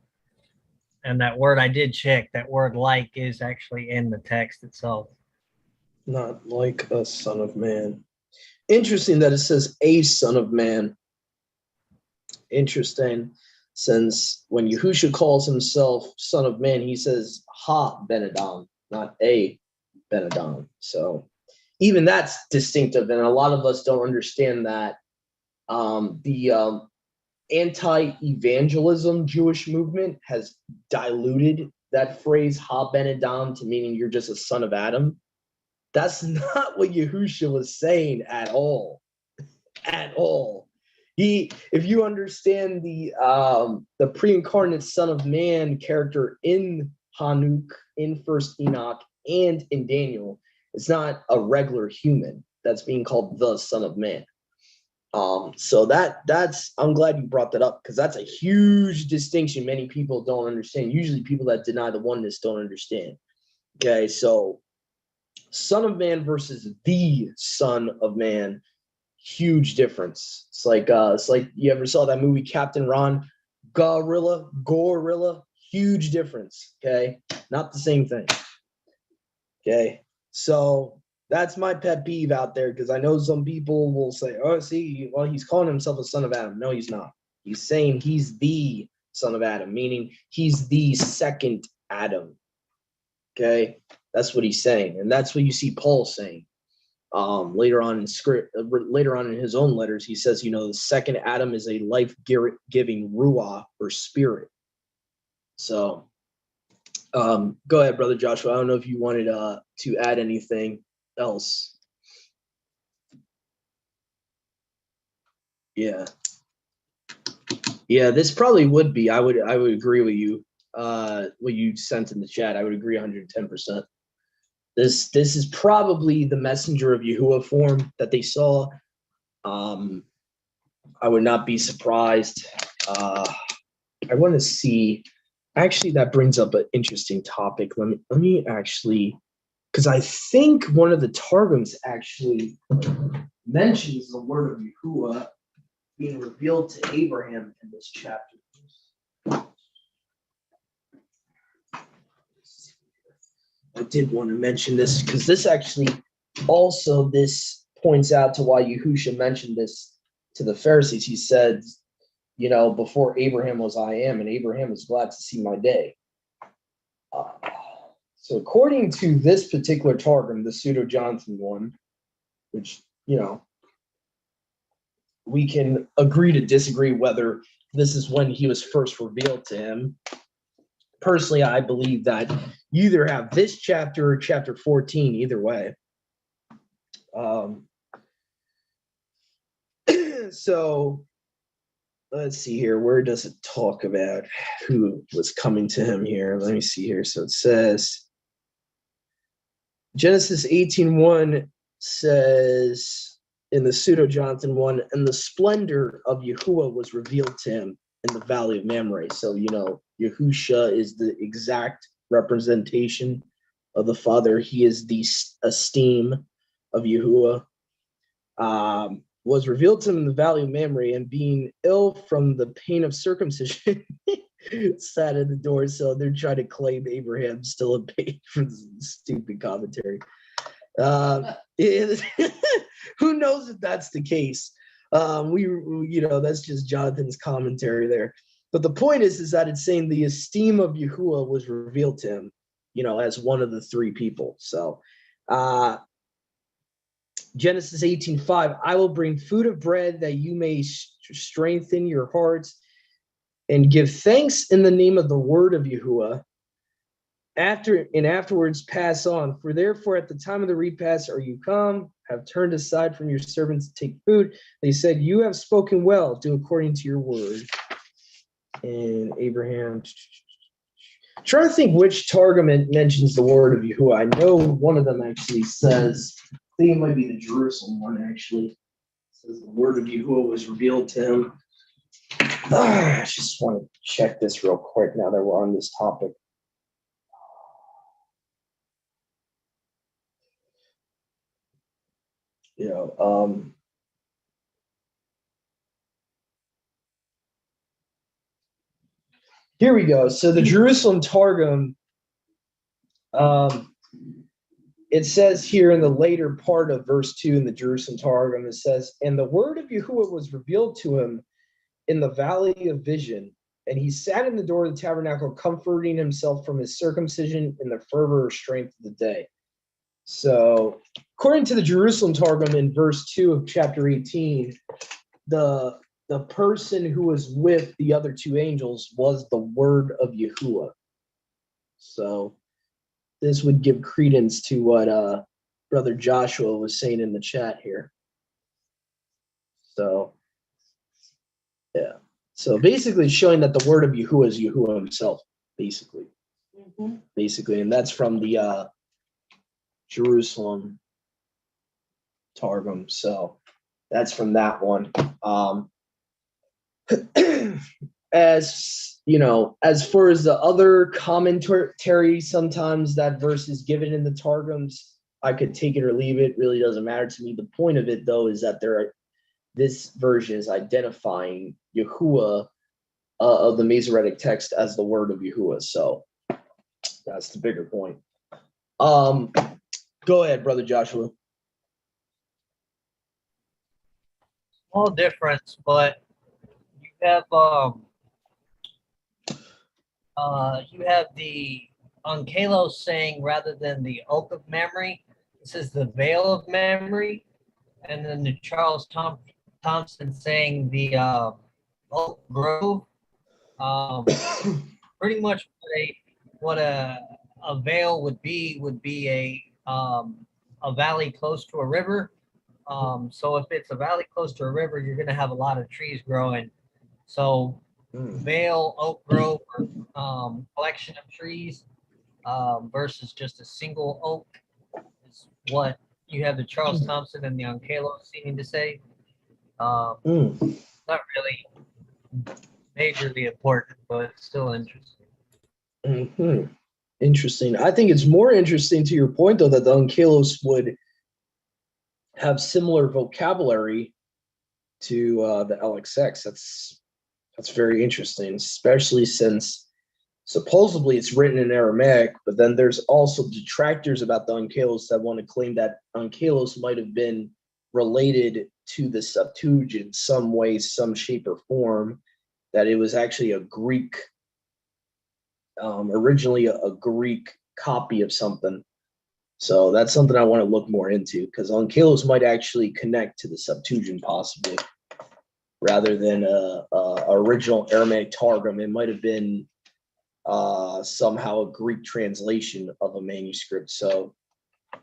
And that word I did check, that word like is actually in the text itself. Not like a son of man. Interesting that it says a son of man. Interesting, since when Yahusha calls himself son of man, he says ha ben Adam, not a ben Adam. So even that's distinctive, and a lot of us don't understand that. The anti-evangelism Jewish movement has diluted that phrase ha ben Adam to meaning you're just a son of Adam, that's not what Yahusha was saying at all. At all. If you understand the pre-incarnate Son of Man character in Hanuk, in First Enoch, and in Daniel, it's not a regular human that's being called the Son of Man. So that's I'm glad you brought that up, because that's a huge distinction many people don't understand. Usually people that deny the oneness don't understand. Okay, so Son of Man versus the Son of Man, huge difference. It's like you ever saw that movie Captain Ron? Gorilla, huge difference. Okay, not the same thing. Okay, so that's my pet peeve out there, because I know some people will say, oh, see, well, he's calling himself a son of Adam. No, he's not. He's saying he's the son of Adam, meaning he's the second Adam. Okay, that's what he's saying, and that's what you see Paul saying. Later on in his own letters, he says, the second Adam is a life-giving ruah or spirit. So, go ahead, Brother Joshua. I don't know if you wanted to add anything else. Yeah, this probably would be. I would agree with you. What you sent in the chat, I would agree 110%. This is probably the messenger of Yahuwah form that they saw. I would not be surprised. I want to see. Actually, that brings up an interesting topic. Let me actually, because I think one of the Targums actually mentions the word of Yahuwah being revealed to Abraham in this chapter. I did want to mention this because this actually also this points out to why Yahusha mentioned this to the Pharisees. He said, before Abraham was I am, and Abraham was glad to see my day. So according to this particular Targum, the Pseudo-Jonathan one, which, we can agree to disagree whether this is when he was first revealed to him. Personally, I believe that you either have this chapter or chapter 14, either way. So let's see here. Where does it talk about who was coming to him here? Let me see here. So it says, Genesis 18:1 says in the Pseudo-Jonathan one, and the splendor of Yahuwah was revealed to him in the valley of Mamre. So, Yahusha is the exact representation of the Father. He is the esteem of Yahuwah. Was revealed to him in the valley of Mamre, and being ill from the pain of circumcision, sat at the door. So they're trying to claim Abraham still in pain from stupid commentary. Who knows if that's the case? That's just Jonathan's commentary there. But the point is that it's saying the esteem of Yahuwah was revealed to him, as one of the three people. So, Genesis 18:5, I will bring food of bread that you may strengthen your hearts and give thanks in the name of the word of Yahuwah. Afterwards pass on. For therefore at the time of the repast are you come, have turned aside from your servants to take food. They said, you have spoken well, do according to your word. And Abraham, trying to think which Targum mentions the word of Yahuwah. I know one of them actually says, I think it might be the Jerusalem one actually. It says the word of Yahuwah was revealed to him. I just want to check this real quick now that we're on this topic. Here we go. So the Jerusalem Targum, it says here in the later part of verse 2 in the Jerusalem Targum, it says, and the word of Yahuwah was revealed to him in the valley of vision, and he sat in the door of the tabernacle, comforting himself from his circumcision in the fervor or strength of the day. So according to the Jerusalem Targum in verse 2 of chapter 18, the person who was with the other two angels was the word of Yahuwah. So this would give credence to what Brother Joshua was saying in the chat here. So, yeah. So basically showing that the word of Yahuwah is Yahuwah himself, basically. Mhm. Basically. And that's from the Jerusalem Targum. So that's from that one. As you know, as far as the other commentary, sometimes that verse is given in the Targums. I could take it or leave it. Really doesn't matter to me. The point of it, though, is that this version is identifying Yahuwah of the Masoretic text as the word of Yahuwah. So that's the bigger point. Go ahead, Brother Joshua. Small difference, but you have the Onkelos saying rather than the oak of memory, this is the veil of memory, and then the Thompson saying the oak grove. Pretty much what a veil would be a valley close to a river. So if it's a valley close to a river, you're going to have a lot of trees growing. So vale, oak grove, collection of trees versus just a single oak is what you have the Charles Thompson and the Onkalo seeming to say. Not really majorly important, but still interesting. Mm-hmm. Interesting. I think it's more interesting to your point, though, that the Onkelos would have similar vocabulary to the LXX. That's very interesting, especially since supposedly it's written in Aramaic, but then there's also detractors about the Onkelos that want to claim that Onkelos might have been related to the Septuagint in some way, some shape or form, that it was actually a Greek, originally a Greek copy of something. So that's something I want to look more into, because Onkelos might actually connect to the Septuagint possibly, rather than a original Aramaic Targum. It might have been somehow a Greek translation of a manuscript. So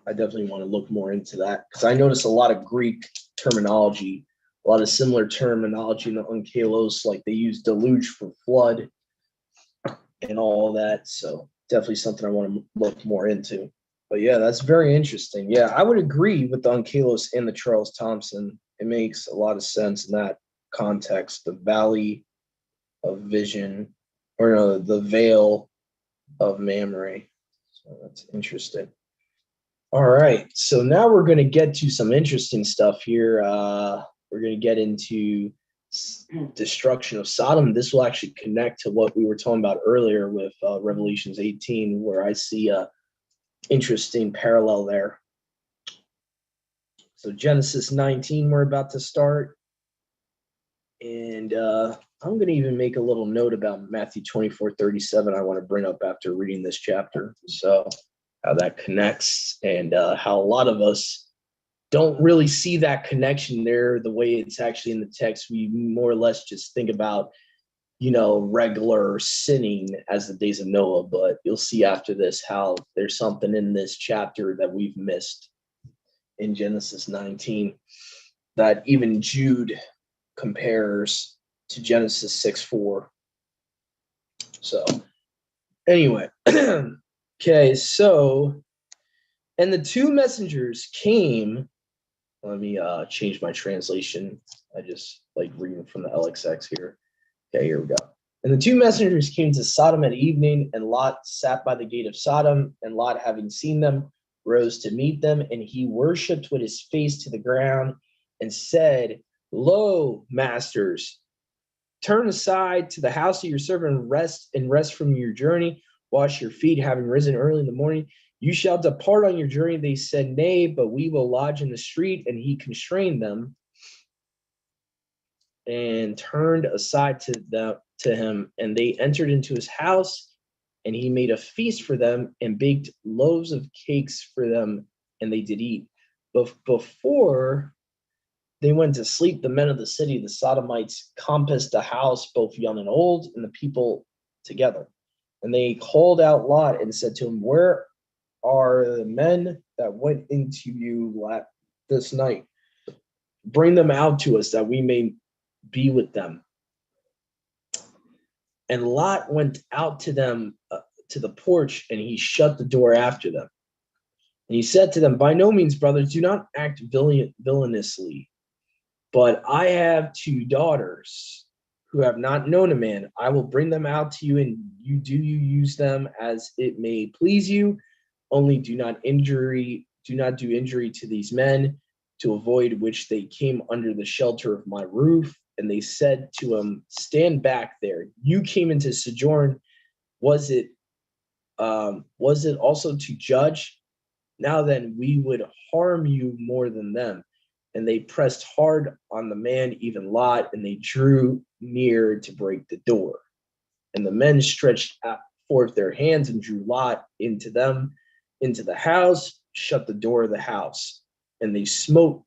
I definitely want to look more into that, because I notice a lot of Greek terminology, a lot of similar terminology in the Onkelos, like they use deluge for flood and all that. So definitely something I want to look more into. But yeah, that's very interesting. Yeah, I would agree with the Onkelos and the Charles Thompson. It makes a lot of sense in that context. The valley of vision, or no, the veil of memory. So that's interesting. All right. So now we're going to get to some interesting stuff here. We're going to get into destruction of Sodom. This will actually connect to what we were talking about earlier with Revelations 18, where I see a interesting parallel there. So Genesis 19, we're about to start. And I'm going to even make a little note about Matthew 24:37 I want to bring up after reading this chapter. So how that connects, and how a lot of us don't really see that connection there the way it's actually in the text. We more or less just think about, regular sinning as the days of Noah. But you'll see after this how there's something in this chapter that we've missed in Genesis 19 that even Jude compares to Genesis 6:4. So anyway, okay, so, and the two messengers came. Let me change my translation. I just like reading from the LXX here. Okay, here we go. And the two messengers came to Sodom at evening, and Lot sat by the gate of Sodom. And Lot, having seen them, rose to meet them, and he worshipped with his face to the ground and said, "Lo, masters, turn aside to the house of your servant and rest from your journey. Wash your feet, having risen early in the morning. You shall depart on your journey." They said, "Nay, but we will lodge in the street." And he constrained them and turned aside to him, and they entered into his house, and he made a feast for them and baked loaves of cakes for them, and they did eat. But before they went to sleep, the men of the city, the Sodomites, compassed the house, both young and old, and the people together. And they called out Lot and said to him, where are the men that went into you this night? Bring them out to us that we may be with them. And Lot went out to them to the porch, and he shut the door after them. And he said to them, by no means, brothers, do not act villainously. But I have 2 daughters who have not known a man. I will bring them out to you, and you use them as it may please you. Only do not do injury to these men, to avoid which they came under the shelter of my roof. And they said to him, stand back there. You came into sojourn. Was it also to judge? Now then, we would harm you more than them. And they pressed hard on the man, even Lot, and they drew near to break the door. And the men stretched forth their hands and drew Lot into the house, shut the door of the house. And they smote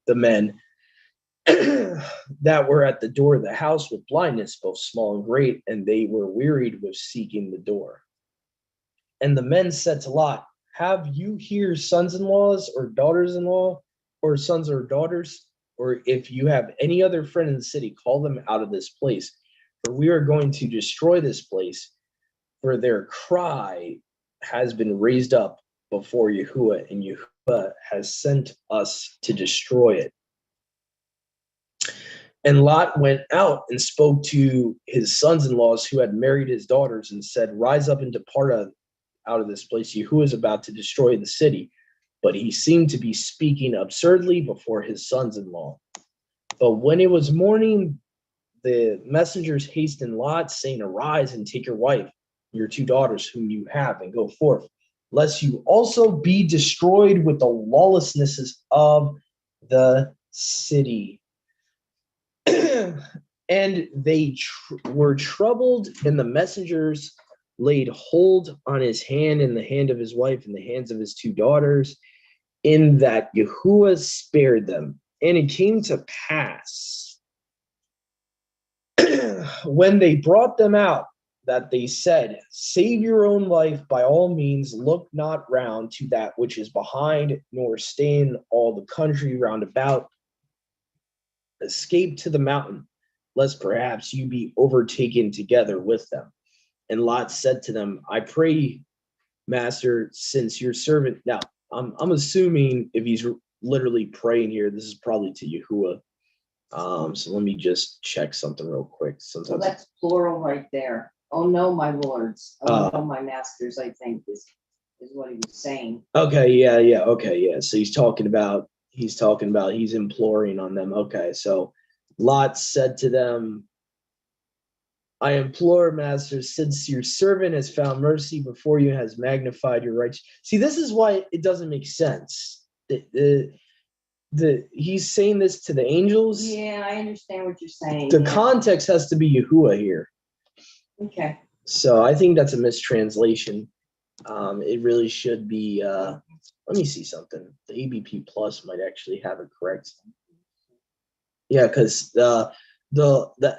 the men that were at the door of the house with blindness, both small and great, and they were wearied with seeking the door. And the men said to Lot, have you here sons-in-laws or daughters-in-law, or sons or daughters? Or if you have any other friend in the city, call them out of this place, for we are going to destroy this place, for their cry has been raised up before Yahuwah, and Yahuwah has sent us to destroy it. And Lot went out and spoke to his sons-in-laws who had married his daughters and said, rise up and depart out of this place. Yahuwah is about to destroy the city. But he seemed to be speaking absurdly before his sons-in-law. But when it was morning, the messengers hastened Lot, saying, arise and take your wife, your 2 daughters whom you have, and go forth, lest you also be destroyed with the lawlessnesses of the city. And they were troubled, and the messengers laid hold on his hand and the hand of his wife and the hands of his 2 daughters, in that Yahuwah spared them. And it came to pass, when they brought them out, that they said, save your own life by all means, look not round to that which is behind, nor stay in all the country round about. Escape to the mountain, lest perhaps you be overtaken together with them. And Lot said to them, I pray, master, since your servant. Now, I'm assuming if he's literally praying here, this is probably to Yahuwah. So let me just check something real quick. So that's plural right there. Oh no, my lords. Oh no, my masters, I think is what he was saying. Okay, yeah. Okay, yeah. So he's imploring on them. Okay, so Lot said to them, I implore, master, since your servant has found mercy before you and has magnified your righteousness. See, this is why it doesn't make sense. He's saying this to the angels. Yeah, I understand what you're saying. The context has to be Yahuwah here. Okay. So I think that's a mistranslation. It really should be, let me see something. The ABP Plus might actually have it correct. Yeah, because the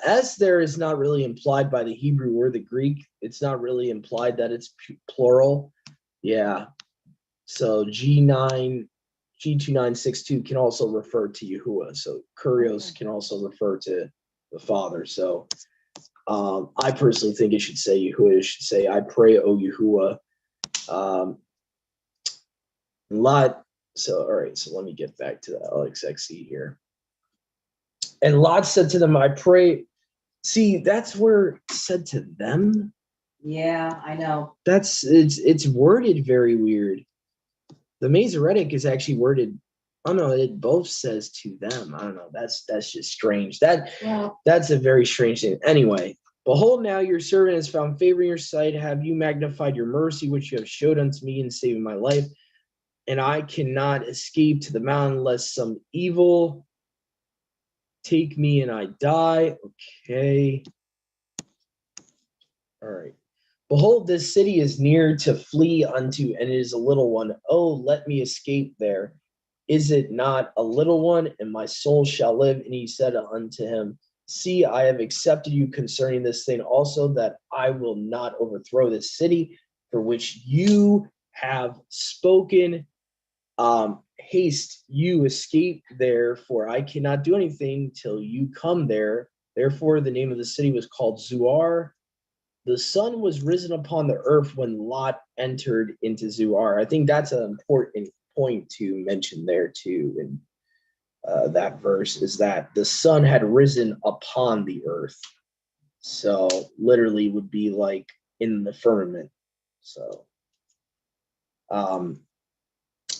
S there is not really implied by the Hebrew or the Greek. It's not really implied that it's plural. Yeah. So G2962 can also refer to Yahuwah. So Kurios can also refer to the Father. So I personally think it should say Yahuwah. It should say, I pray, O Yahuwah. Lot. So, all right. So let me get back to the LXXC here. And Lot said to them, I pray. See, that's where it said to them. Yeah, I know. It's worded very weird. The Masoretic is actually worded. Oh no, it both says to them. I don't know. That's just strange. That's a very strange thing. Anyway, behold, now your servant has found favor in your sight. Have you magnified your mercy, which you have showed unto me in saving my life? And I cannot escape to the mountain lest some evil take me and I die. Okay. All right. Behold, this city is near to flee unto, and it is a little one. Oh, let me escape there. Is it not a little one? And my soul shall live. And he said unto him, See, I have accepted you concerning this thing also, that I will not overthrow this city for which you have spoken. Haste, you escape there, for I cannot do anything till you come there. Therefore, the name of the city was called Zoar. The sun was risen upon the earth when Lot entered into Zoar. I think that's an important point to mention there too. And that verse is that the sun had risen upon the earth. So literally would be like in the firmament. So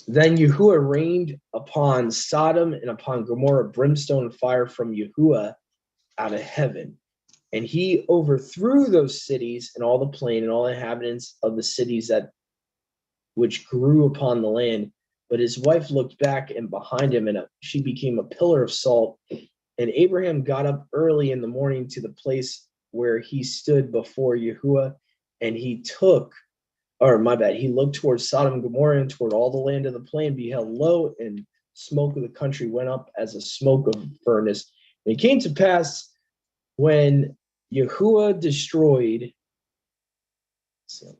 then Yahuwah rained upon Sodom and upon Gomorrah brimstone and fire from Yahuwah out of heaven. And he overthrew those cities and all the plain and all the inhabitants of the cities that which grew upon the land. But his wife looked back and behind him, and she became a pillar of salt. And Abraham got up early in the morning to the place where he stood before Yahuwah, and he looked towards Sodom and Gomorrah and toward all the land of the plain, beheld lo, and smoke of the country went up as a smoke of furnace. And it came to pass when Yahuwah destroyed, so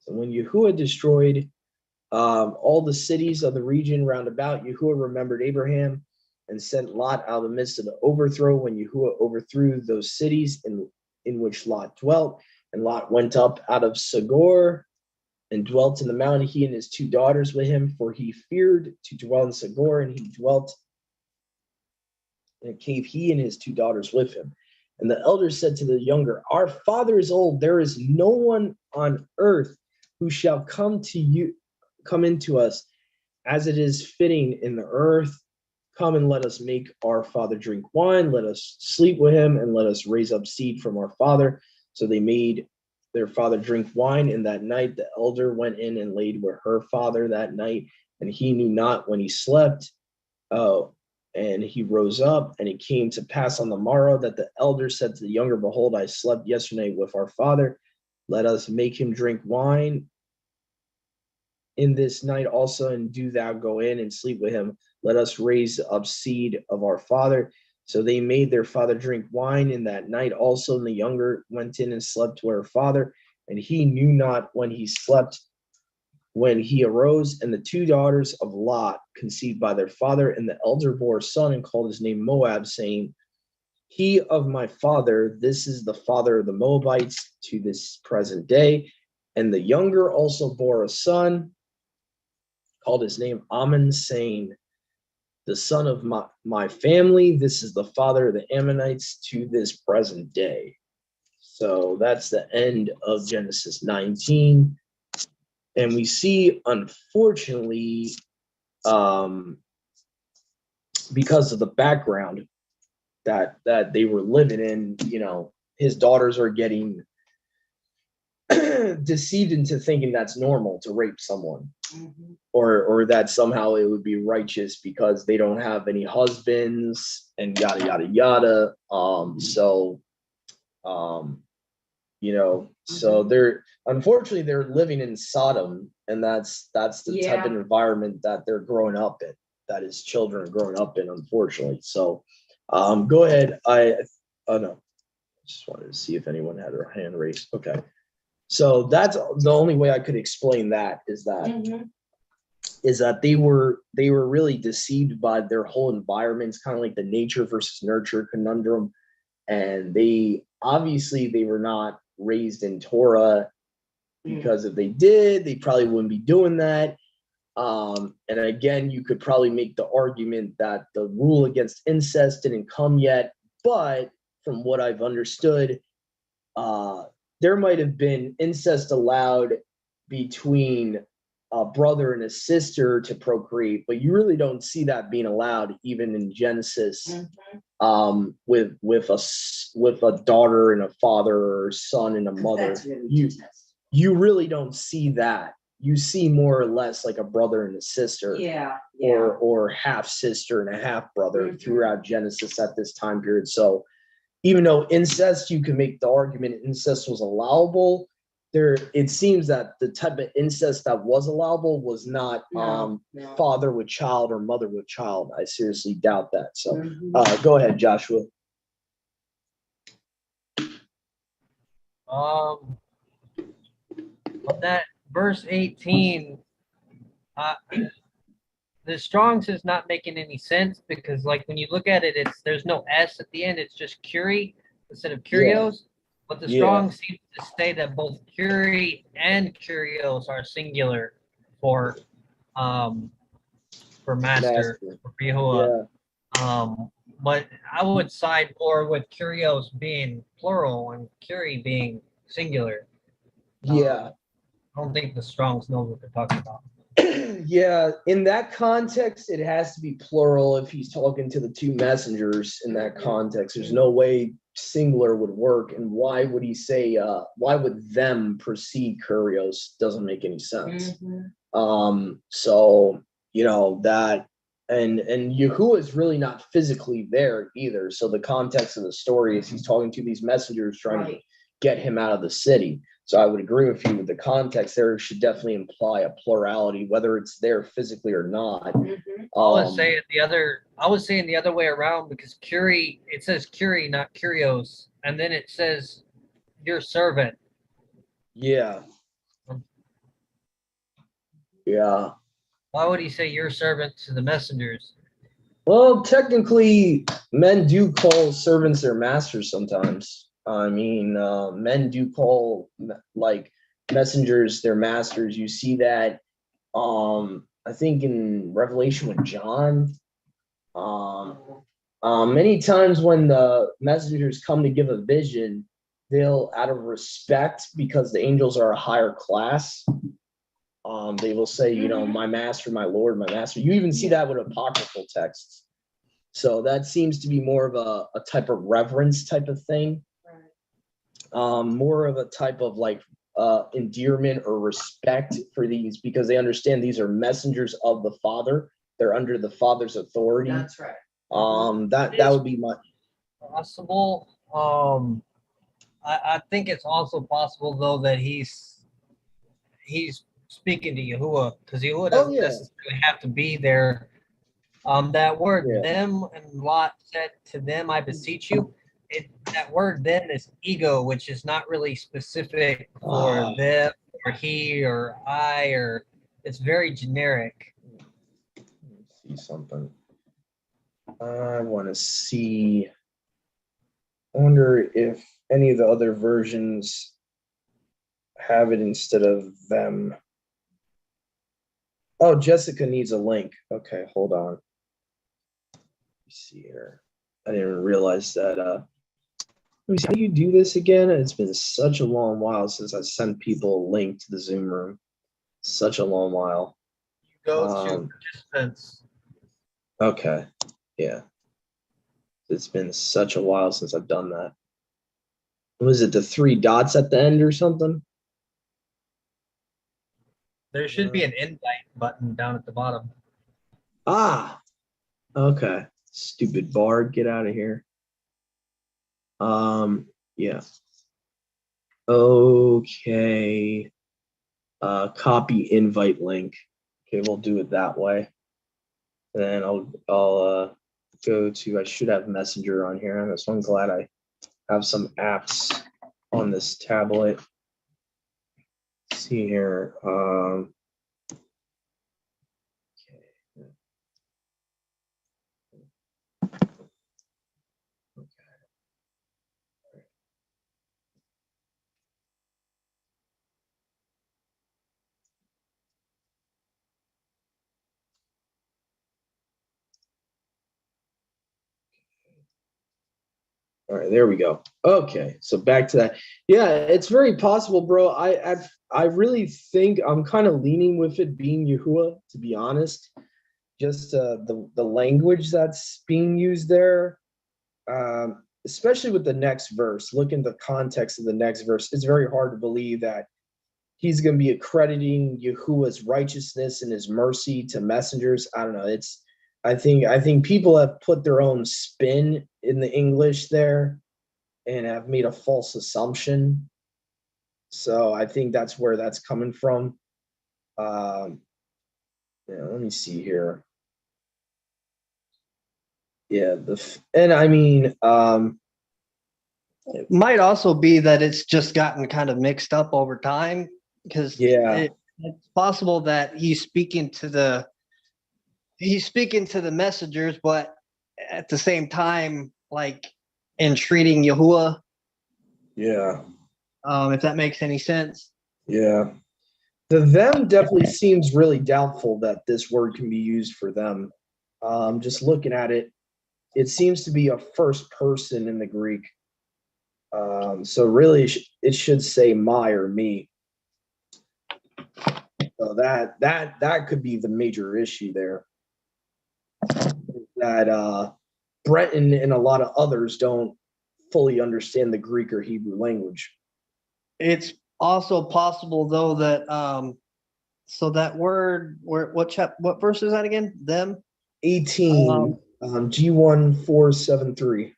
when Yahuwah destroyed all the cities of the region round about, Yahuwah remembered Abraham and sent Lot out of the midst of the overthrow when Yahuwah overthrew those cities in which Lot dwelt. And Lot went up out of Sagor and dwelt in the mountain, he and his 2 daughters with him, for he feared to dwell in Sagor, and he dwelt in a cave, he and his 2 daughters with him. And the elders said to the younger, our father is old, there is no one on earth who shall come into us, as it is fitting in the earth. Come and let us make our father drink wine, let us sleep with him, and let us raise up seed from our father. So they made their father drink wine, and that night the elder went in and laid with her father that night, and he knew not when he slept. And he rose up, and it came to pass on the morrow that the elder said to the younger, behold, I slept yesterday with our father. Let us make him drink wine in this night also, and do thou go in and sleep with him. Let us raise up seed of our father. So they made their father drink wine in that night also, and the younger went in and slept with her father, and he knew not when he slept. When he arose, and the 2 daughters of Lot conceived by their father, and the elder bore a son and called his name Moab, saying, he of my father, this is the father of the Moabites to this present day. And the younger also bore a son, called his name Ammon, saying, the son of my family, this is the father of the Ammonites to this present day. So that's the end of Genesis 19. And we see, unfortunately, because of the background that they were living in, his daughters are getting deceived into thinking that's normal to rape someone, or that somehow it would be righteous because they don't have any husbands and yada yada yada. So they're unfortunately they're living in Sodom, and that's the type of environment that they're growing up in, that is children are growing up in, unfortunately. So go ahead. No, just wanted to see if anyone had their hand raised. Okay. So that's the only way I could explain that is that they were really deceived by their whole environment. It's kind of like the nature versus nurture conundrum. And they were not raised in Torah, because if they did, they probably wouldn't be doing that. And again, you could probably make the argument that the rule against incest didn't come yet, but from what I've understood, there might have been incest allowed between a brother and a sister to procreate, but you really don't see that being allowed even in Genesis. With a daughter and a father, or son and a mother. You really don't see that. You see more or less like a brother and a sister, or half sister and a half brother throughout Genesis at this time period. So even though incest, you can make the argument incest was allowable, it seems that the type of incest that was allowable was not No. father with child or mother with child. I seriously doubt that. So Mhm. go ahead, Joshua. On that verse 18, uh, the Strong's is not making any sense because, like, when you look at it, there's no S at the end. It's just Curie instead of Curios. But the Yeah. Strong seems to say that both Curie and Curios are singular for um master Master. for Yahuwah. But I would side more with Curios being plural and Curie being singular. Yeah. I don't think the Strongs know what they're talking about. Yeah, in that context, it has to be plural if he's talking to the two messengers in that context. There's no way singular would work. And why would he say, why would them precede Kurios? Doesn't make any sense. So, that, and Yahuwah is really not physically there either. So the context of the story is he's talking to these messengers trying to get him out of the city. So I would agree with you with the context there should definitely imply a plurality, whether it's there physically or not. Mhm. I was saying the other way around because Curie, it says Curie, not Curios, and then it says your servant. Yeah. Yeah. Why would he say your servant to the messengers? Well, technically, men do call servants their masters sometimes. I mean, men do call like messengers their masters. You see that, I think in Revelation with John. Many times when the messengers come to give a vision, they'll, out of respect, because the angels are a higher class, they will say, my master, my Lord, my master. You even see that with apocryphal texts. So that seems to be more of a type of reverence type of thing. More of a type of like endearment or respect for these, because they understand these are messengers of the Father. They're under the Father's authority. That's right. That would be my possible. I think it's also possible though that he's speaking to Yahuwah because Yahuwah doesn't necessarily have to be there. That word them and Lot said to them, I beseech you. That word then is ego, which is not really specific for them or he or I, or it's very generic. See something. I want to see. I wonder if any of the other versions have it instead of them. Oh, Jessica needs a link. Okay, hold on. Let me see here. I didn't even realize that. Let me see. How do you do this again? It's been such a long while since I sent people a link to the Zoom room. Such a long while. You go to participants. Okay. Yeah. It's been such a while since I've done that. Was it the 3 dots at the end or something? There should be an invite button down at the bottom. Okay. Stupid Bard, get out of here. Yeah. Okay. Copy invite link. Okay, we'll do it that way. And then I'll go to, I should have Messenger on here. So I'm glad I have some apps on this tablet. Let's see here. All right, there we go. Okay, so back to that. Yeah, it's very possible, bro. I really think I'm kind of leaning with it being Yahuwah, to be honest. Just the language that's being used there, especially with the next verse. Look in the context of the next verse. It's very hard to believe that he's going to be accrediting Yahuwah's righteousness and his mercy to messengers. I don't know. I think people have put their own spin in the English there and have made a false assumption. So I think that's where that's coming from. Yeah, let me see here. Yeah, and I mean, It might also be that it's just gotten kind of mixed up over time because yeah, it's possible that he's speaking to the messengers, but at the same time, like entreating Yahuwah, yeah, if that makes any sense. yeah. The them definitely seems really doubtful that this word can be used for them. Just looking at it, it seems to be a first person in the Greek. So really, it should say my or me. So that could be the major issue there. That Breton and a lot of others don't fully understand the Greek or Hebrew language. It's also possible though that so that word what verse is that again? Them. 18 G1473.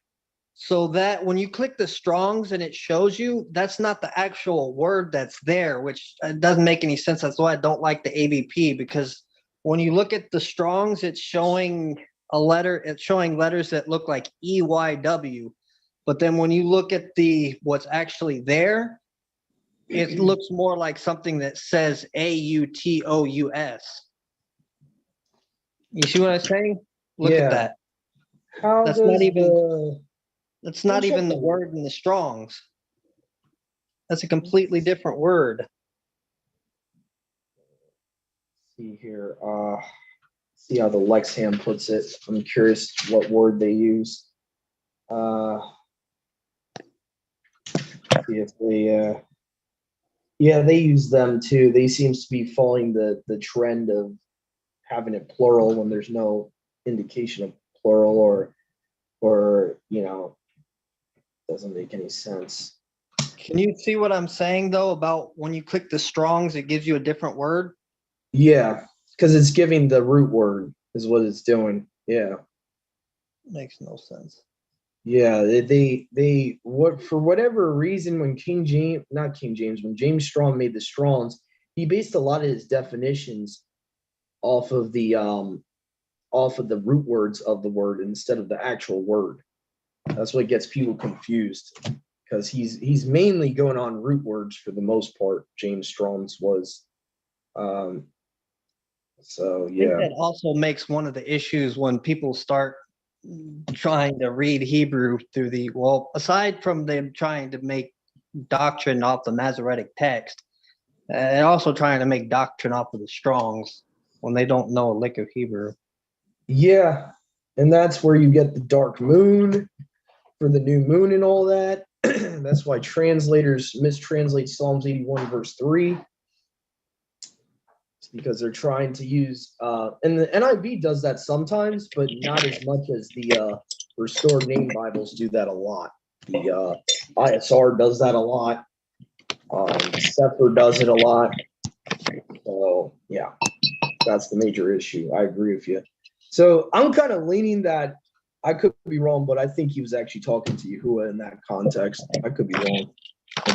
So that when you click the Strongs and it shows you, that's not the actual word that's there, which doesn't make any sense. That's why I don't like the ABP, because when you look at the Strongs, it's showing letters that look like EYW. But then when you look at what's actually there, it looks more like something that says AUTOUS. You see what I'm saying? Look at Yeah. that. How That's not does even the that's let me not check even the the word in the Strongs. That's a completely different word. see here. See how the Lexham puts it. I'm curious what word they use. See if they yeah, they use them too. They seems to be following the trend of having it plural when there's no indication of plural, or doesn't make any sense. Can you see what I'm saying though about when you click the Strongs, it gives you a different word? Yeah, because it's giving the root word is what it's doing. Yeah. Makes no sense. Yeah, they what for whatever reason when King James, not King James, when James Strong made the Strongs, he based a lot of his definitions off of the root words of the word instead of the actual word. That's what gets people confused because he's mainly going on root words for the most part. James Strong's was, so I think yeah, that also makes one of the issues when people start trying to read Hebrew through aside from them trying to make doctrine off the Masoretic text, and also trying to make doctrine off of the Strongs when they don't know a lick of Hebrew. yeah, and that's where you get the dark moon for the new moon and all that. That's why translators mistranslate Psalms 81 verse 3. It's because they're trying to use and the NIV does that sometimes, but not as much as the restored name Bibles do that a lot. The ISR does that a lot. Sefer does it a lot. So yeah, that's the major issue. I agree with you. So I'm kind of leaning that I could be wrong, but I think he was actually talking to Yahuwah in that context. I could be wrong,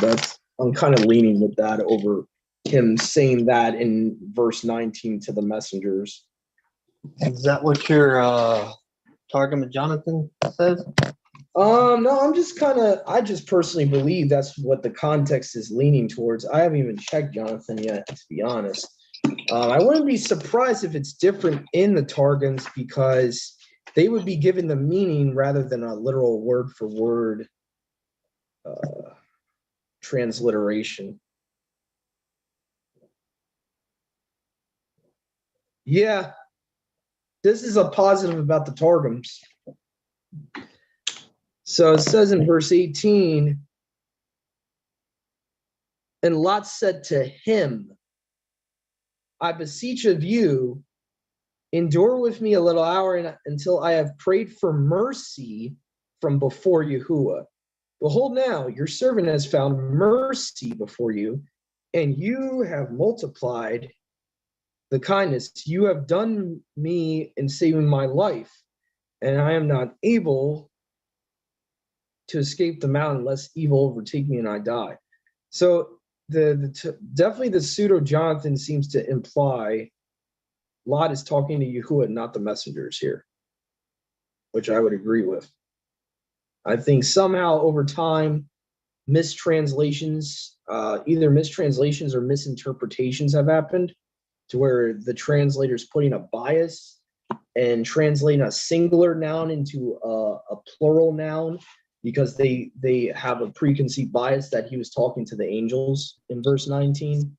but I'm kind of leaning with that over him saying that in verse 19 to the messengers. Is that what your Targum of Jonathan says? No, I just personally believe that's what the context is leaning towards. I haven't even checked Jonathan yet, to be honest. I wouldn't be surprised if it's different in the Targums because they would be given the meaning rather than a literal word for word transliteration. Yeah, this is a positive about the Targums. So it says in verse 18, and Lot said to him, I beseech of you, endure with me a little hour until I have prayed for mercy from before Yahuwah. Behold, now your servant has found mercy before you, and you have multiplied the kindness you have done me in saving my life, and I am not able to escape the mountain lest evil overtake me and I die. So definitely the pseudo Jonathan seems to imply Lot is talking to Yahuwah, not the messengers here, which I would agree with. I think somehow over time, mistranslations, either mistranslations or misinterpretations have happened to where the translator's putting a bias and translating a singular noun into a plural noun because they have a preconceived bias that he was talking to the angels in verse 19.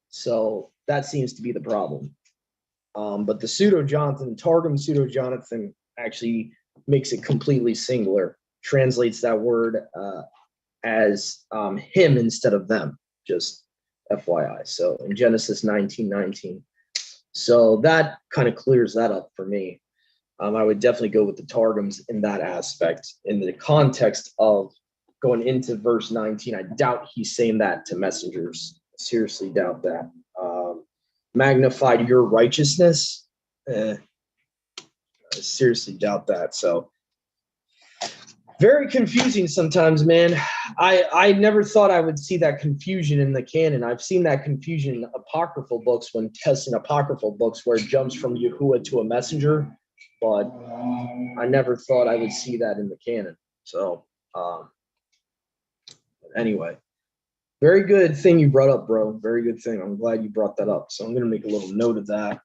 So that seems to be the problem. But the pseudo-Jonathan, Targum pseudo-Jonathan actually makes it completely singular, translates that word as him instead of them, just FYI. So in Genesis 19:19. So that kind of clears that up for me. I would definitely go with the Targums in that aspect. In the context of going into verse 19, I doubt he's saying that to messengers. Seriously doubt that. Magnified your righteousness. I seriously doubt that. So very confusing sometimes, man. I never thought I would see that confusion in the canon. I've seen that confusion in apocryphal books when testing apocryphal books where it jumps from Yahuwah to a messenger, but I never thought I would see that in the canon. So anyway, very good thing you brought up, bro. Very good thing. I'm glad you brought that up. So I'm going to make a little note of that.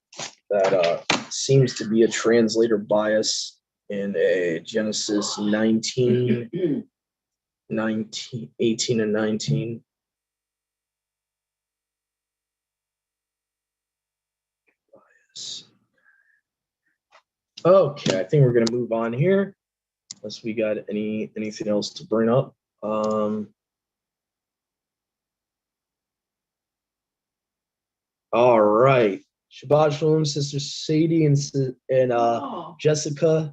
That seems to be a translator bias in a Genesis 18 and 19. Bias. Okay, I think we're going to move on here. Unless we got anything else to bring up. All right. Shabbat Shalom, Sister Sadie and Jessica.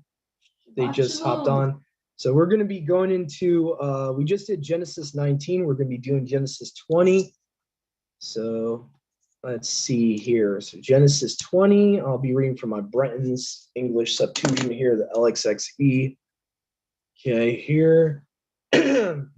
They just hopped on. So we're going to be going into, we just did Genesis 19. We're going to be doing Genesis 20. So let's see here. So Genesis 20, I'll be reading from my Brenton's English Septuagint here, the LXXE. Okay, here. And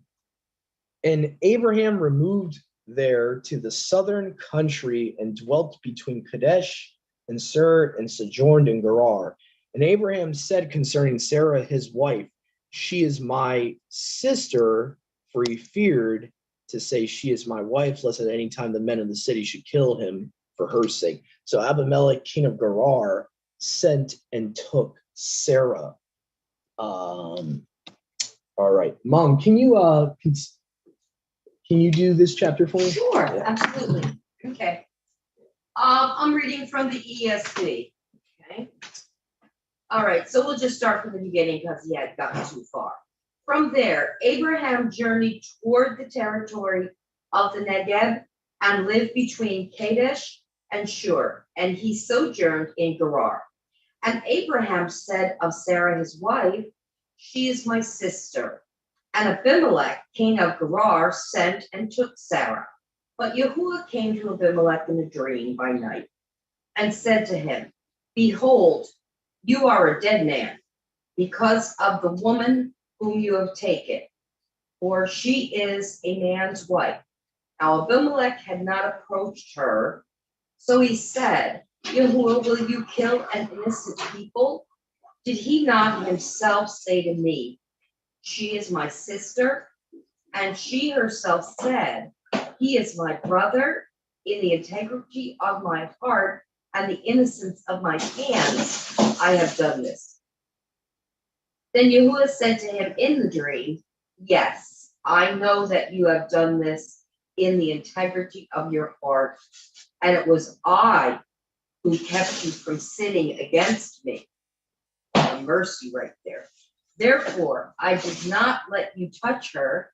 Abraham removed there to the southern country and dwelt between Kadesh and Sur and sojourned in Gerar. And Abraham said concerning Sarah, his wife, she is my sister, for he feared to say she is my wife, lest at any time the men of the city should kill him for her sake. So Abimelech, king of Gerar, sent and took Sarah. All right, Mom, can you do this chapter for me? Sure, absolutely. Okay. I'm reading from the ESV. Okay. All right, so we'll just start from the beginning because he had gotten too far. From there, Abraham journeyed toward the territory of the Negev and lived between Kadesh and Shur, and he sojourned in Gerar. And Abraham said of Sarah his wife, she is my sister. And Abimelech, king of Gerar, sent and took Sarah. But Yahuwah came to Abimelech in a dream by night and said to him, behold, you are a dead man because of the woman whom you have taken, for she is a man's wife. Now Abimelech had not approached her, so he said, Yahuwah, will you kill an innocent people? Did he not himself say to me, she is my sister? And she herself said, he is my brother. In the integrity of my heart and the innocence of my hands, I have done this. Then Yahuwah said to him in the dream, yes, I know that you have done this in the integrity of your heart, and it was I who kept you from sinning against me. Mercy right there. Therefore, I did not let you touch her.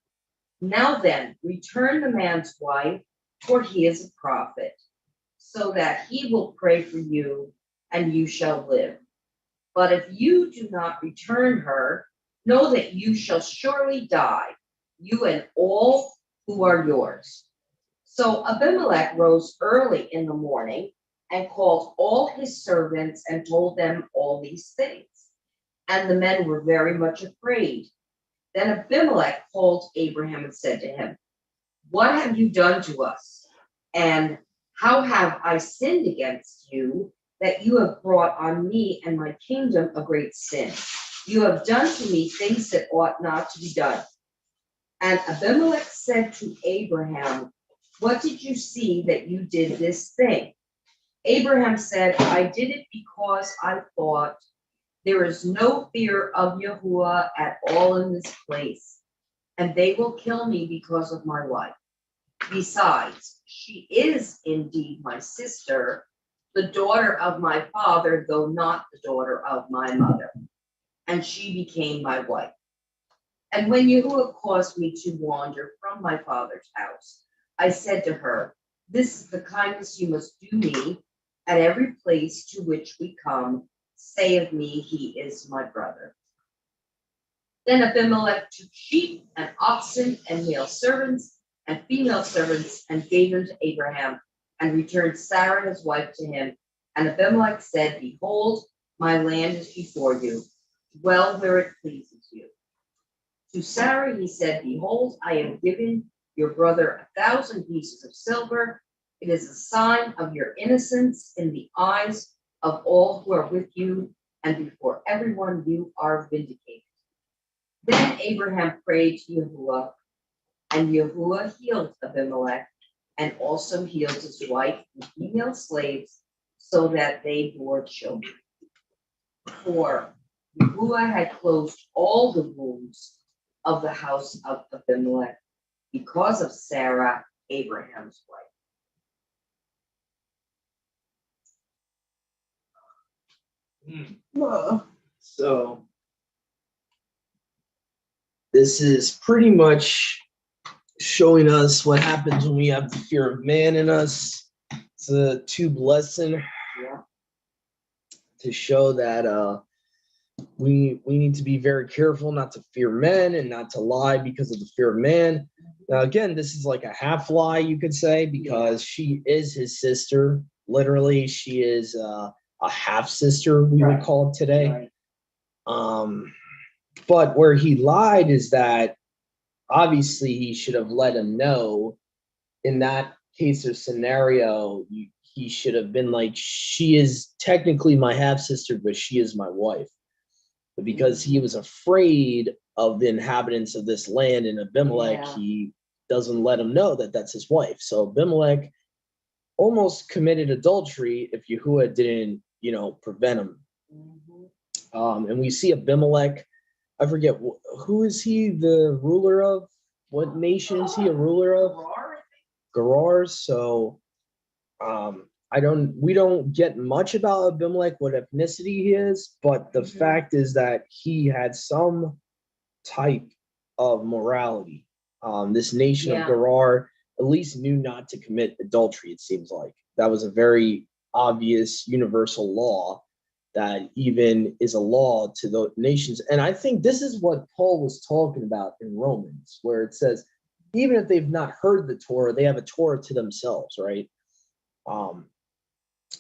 Now then, return the man's wife, for he is a prophet, so that he will pray for you, and you shall live. But if you do not return her, know that you shall surely die, you and all who are yours. So Abimelech rose early in the morning and called all his servants and told them all these things. And the men were very much afraid. Then Abimelech called Abraham and said to him, what have you done to us? And how have I sinned against you that you have brought on me and my kingdom a great sin? You have done to me things that ought not to be done. And Abimelech said to Abraham, what did you see that you did this thing? Abraham said, I did it because I thought, there is no fear of Yahuwah at all in this place, and they will kill me because of my wife. Besides, she is indeed my sister, the daughter of my father, though not the daughter of my mother. And she became my wife. And when Yahuwah caused me to wander from my father's house, I said to her, this is the kindness you must do me at every place to which we come. Say of me, he is my brother. Then Abimelech took sheep and oxen and male servants and female servants and gave them to Abraham and returned Sarah his wife to him. And Abimelech said, behold, my land is before you. Dwell where it pleases you. To Sarah he said, behold, I have given your brother 1,000 pieces of silver. It is a sign of your innocence in the eyes of all who are with you, and before everyone you are vindicated. Then Abraham prayed to Yahuwah, and Yahuwah healed Abimelech, and also healed his wife and female slaves, so that they bore children. For Yahuwah had closed all the wombs of the house of Abimelech because of Sarah, Abraham's wife. So this is pretty much showing us what happens when we have the fear of man in us. It's a tube lesson to show that we need to be very careful not to fear men and not to lie because of the fear of man. Now, again, this is like a half lie, you could say, because she is his sister. Literally, she is a half sister, we would call it today. But where he lied is that obviously he should have let him know. In that case or scenario, he should have been like, she is technically my half sister, but she is my wife. But because he was afraid of the inhabitants of this land in Abimelech, he doesn't let him know that that's his wife. So Abimelech almost committed adultery if Yahuwah didn't, prevent him. And we see Abimelech, I forget, who is he the ruler of? What nation is he a ruler of? Gerar. So we don't get much about Abimelech, what ethnicity he is, but the fact is that he had some type of morality. This nation of Gerar at least knew not to commit adultery, it seems like. That was a very obvious universal law that even is a law to the nations. And I think this is what Paul was talking about in Romans, where it says, even if they've not heard the Torah, they have a Torah to themselves, right?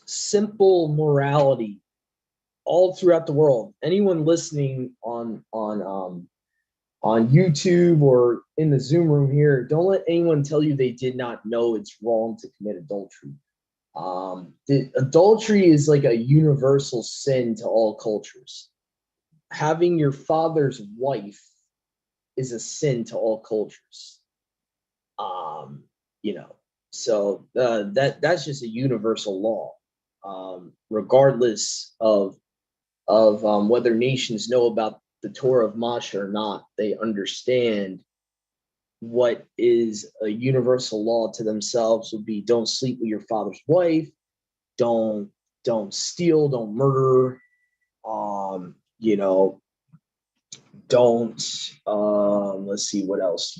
Simple morality all throughout the world. Anyone listening on YouTube or in the Zoom room here, don't let anyone tell you they did not know it's wrong to commit adultery. Adultery is like a universal sin to all cultures. Having your father's wife is a sin to all cultures. So that's just a universal law. Regardless of whether nations know about the Torah of Moshe or not, they understand what is a universal law to themselves would be: don't sleep with your father's wife, don't steal, don't murder, don't let's see what else,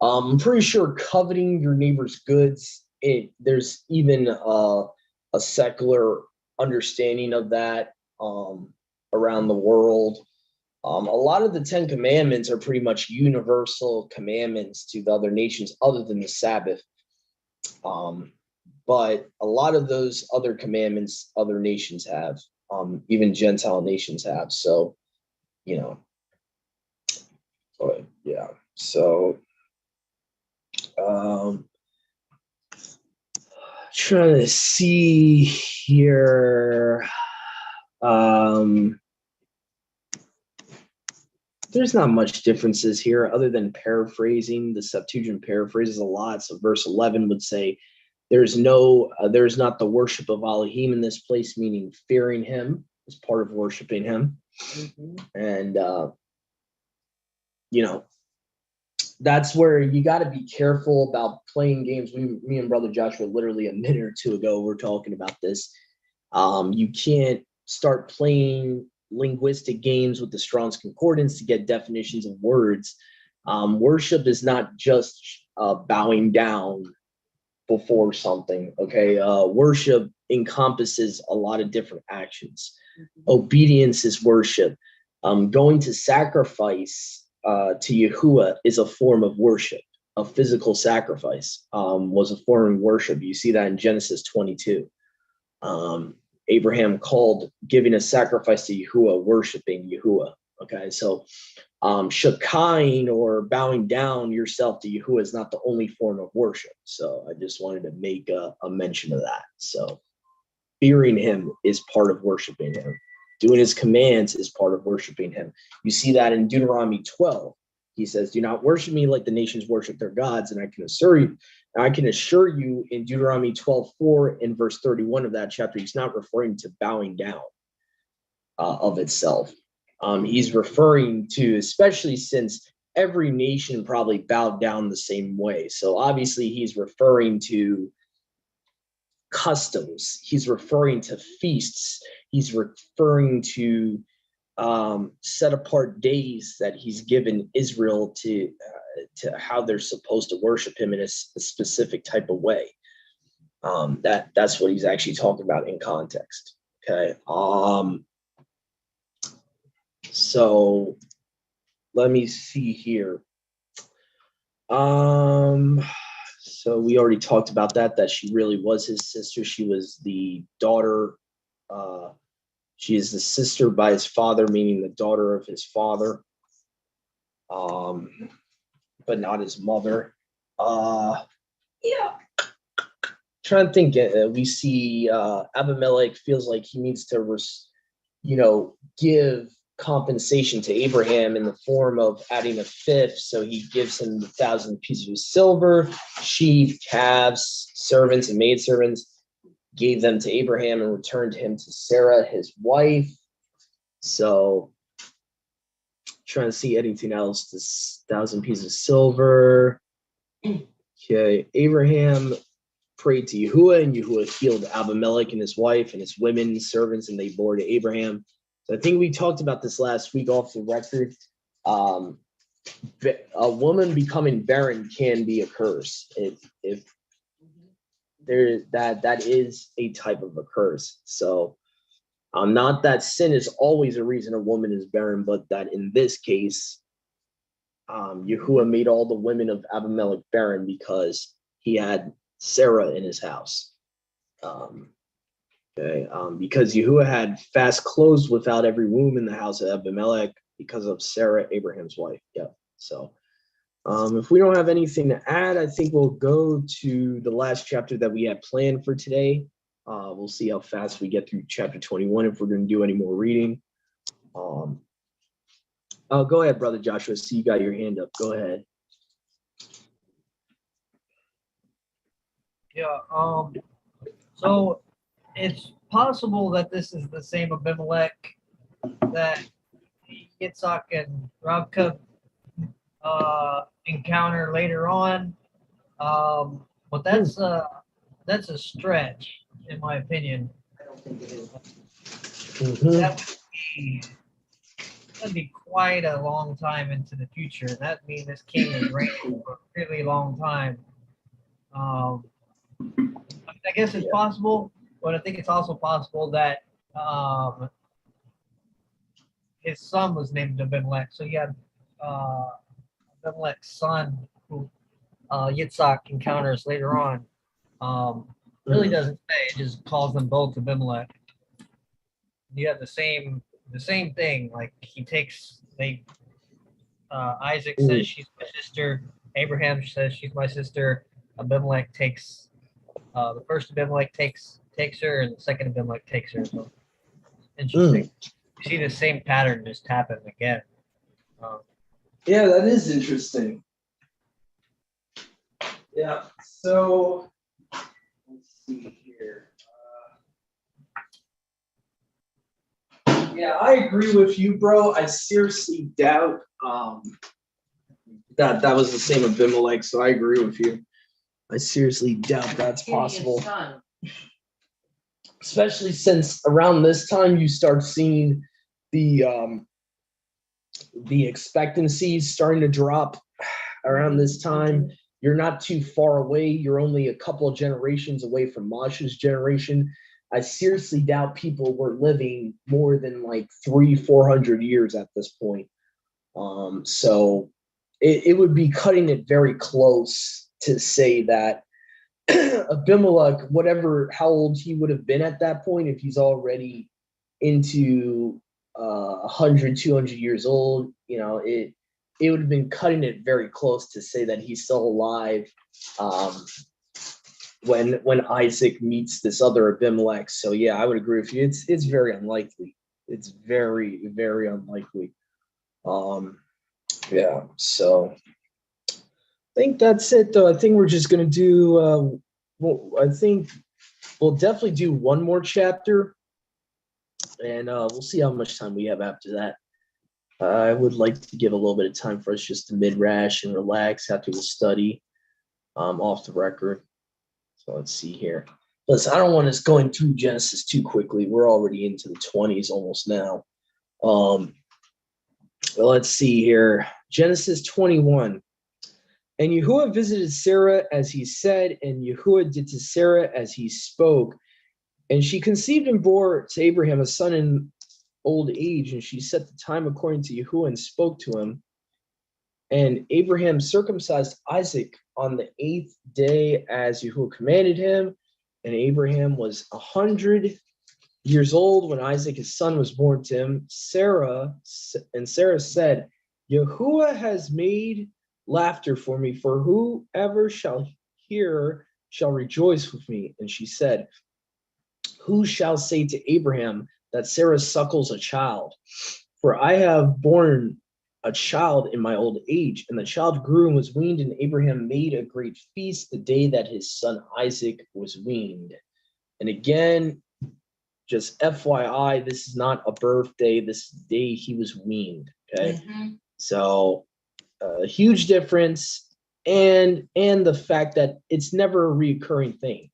I'm pretty sure coveting your neighbor's goods, there's even a secular understanding of that around the world. A lot of the 10 commandments are pretty much universal commandments to the other nations other than the Sabbath. But a lot of those other commandments other nations have, even Gentile nations have. So, but yeah. So Trying to see here. There's not much differences here other than paraphrasing. The Septuagint paraphrases a lot. So verse 11 would say, there's not the worship of Elohim in this place, meaning fearing him is part of worshiping him. Mhm. And, that's where you got to be careful about playing games. Me and Brother Joshua, literally a minute or two ago, we're talking about this. You can't start playing linguistic games with the Strong's Concordance to get definitions of words. Worship is not just bowing down before something, okay? Worship encompasses a lot of different actions. Obedience is worship. Going to sacrifice to Yahuwah is a form of worship. A physical sacrifice was a form of worship. You see that in Genesis 22. Abraham called giving a sacrifice to Yahuwah, worshiping Yahuwah. Okay, so shakain, or bowing down yourself to Yahuwah, is not the only form of worship. So I just wanted to make a mention of that. So fearing him is part of worshiping him. Doing his commands is part of worshiping him. You see that in Deuteronomy 12. He says, do not worship me like the nations worship their gods. And I can assure you in Deuteronomy 12:4 in verse 31 of that chapter, he's not referring to bowing down of itself. He's referring to, especially since every nation probably bowed down the same way. So obviously he's referring to customs. He's referring to feasts. He's referring to set apart days that he's given Israel to how they're supposed to worship him in a specific type of way. That's what he's actually talking about in context. Okay. So let me see here. So we already talked about that she really was his sister. She was the daughter. She is the sister by his father, meaning the daughter of his father, but not his mother. Trying to think. We see Abimelech feels like he needs to, give compensation to Abraham in the form of adding a fifth. So he gives him 1,000 pieces of silver, sheep, calves, servants, and maidservants. Gave them to Abraham and returned him to Sarah, his wife. So trying to see anything else. This 1,000 pieces of silver. Okay, Abraham prayed to Yahuwah, and Yahuwah healed Abimelech and his wife and his women servants, and they bore to Abraham. So I think we talked about this last week off the record. A woman becoming barren can be a curse. If there, that is a type of a curse. So not that sin is always a reason a woman is barren, but that in this case, Yahuwah made all the women of Abimelech barren because he had Sarah in his house. Because Yahuwah had fast closed without every womb in the house of Abimelech because of Sarah, Abraham's wife. Yeah. So if we don't have anything to add, I think we'll go to the last chapter that we had planned for today. We'll see how fast we get through chapter 21 if we're going to do any more reading. Go ahead, Brother Joshua. See, you got your hand up. Go ahead. Yeah. So it's possible that this is the same Abimelech that Yitzhak and Ravka encounter later on. But that's a stretch, in my opinion. I don't think it is. That'd be quite a long time into the future. That means this king is reigning for a really long time. I guess it's possible, but I think it's also possible that his son was named Abimelech. So you had Abimelech's son, who Yitzhak encounters later on. Really doesn't say; it just calls them both Abimelech. You have the same thing. Like Isaac says she's my sister. Abraham says she's my sister. Abimelech takes the first Abimelech takes her, and the second Abimelech takes her. So interesting. You see the same pattern just happen again. Yeah, that is interesting. Yeah. So let's see here. Yeah, I agree with you, bro. I seriously doubt that was the same Abimelech. So I agree with you. I seriously doubt that's possible. Son. Especially since around this time you start seeing the expectancies starting to drop around this time. You're not too far away. You're only a couple of generations away from Moshe's generation. I seriously doubt people were living more than like 300-400 years at this point. So it would be cutting it very close to say that Abimelech, how old he would have been at that point, if he's already into 100, 200 years old, it would have been cutting it very close to say that he's still alive when Isaac meets this other Abimelech. So yeah, I would agree with you. It's very unlikely. It's very, very unlikely. Yeah, so I think that's it though. I think we're just gonna do I think we'll definitely do one more chapter, and we'll see how much time we have after that. I would like to give a little bit of time for us just to mid-rash and relax after the study off the record. So let's see here. Listen, I don't want us going through Genesis too quickly. We're already into the 20s almost now. Let's see here. Genesis 21. And Yahuwah visited Sarah as he said, and Yahuwah did to Sarah as he spoke. And she conceived and bore to Abraham a son in old age, and she set the time according to Yahuwah and spoke to him. And Abraham circumcised Isaac on the 8th day as Yahuwah commanded him. And Abraham was 100 years old when Isaac, his son, was born to him. Sarah said, Yahuwah has made laughter for me, for whoever shall hear shall rejoice with me. And she said, who shall say to Abraham that Sarah suckles a child? For I have borne a child in my old age. And the child grew and was weaned, and Abraham made a great feast the day that his son Isaac was weaned. And again, just FYI, this is not a birthday. This day he was weaned. Okay. Mm-hmm. So a huge difference. And the fact that it's never a recurring thing.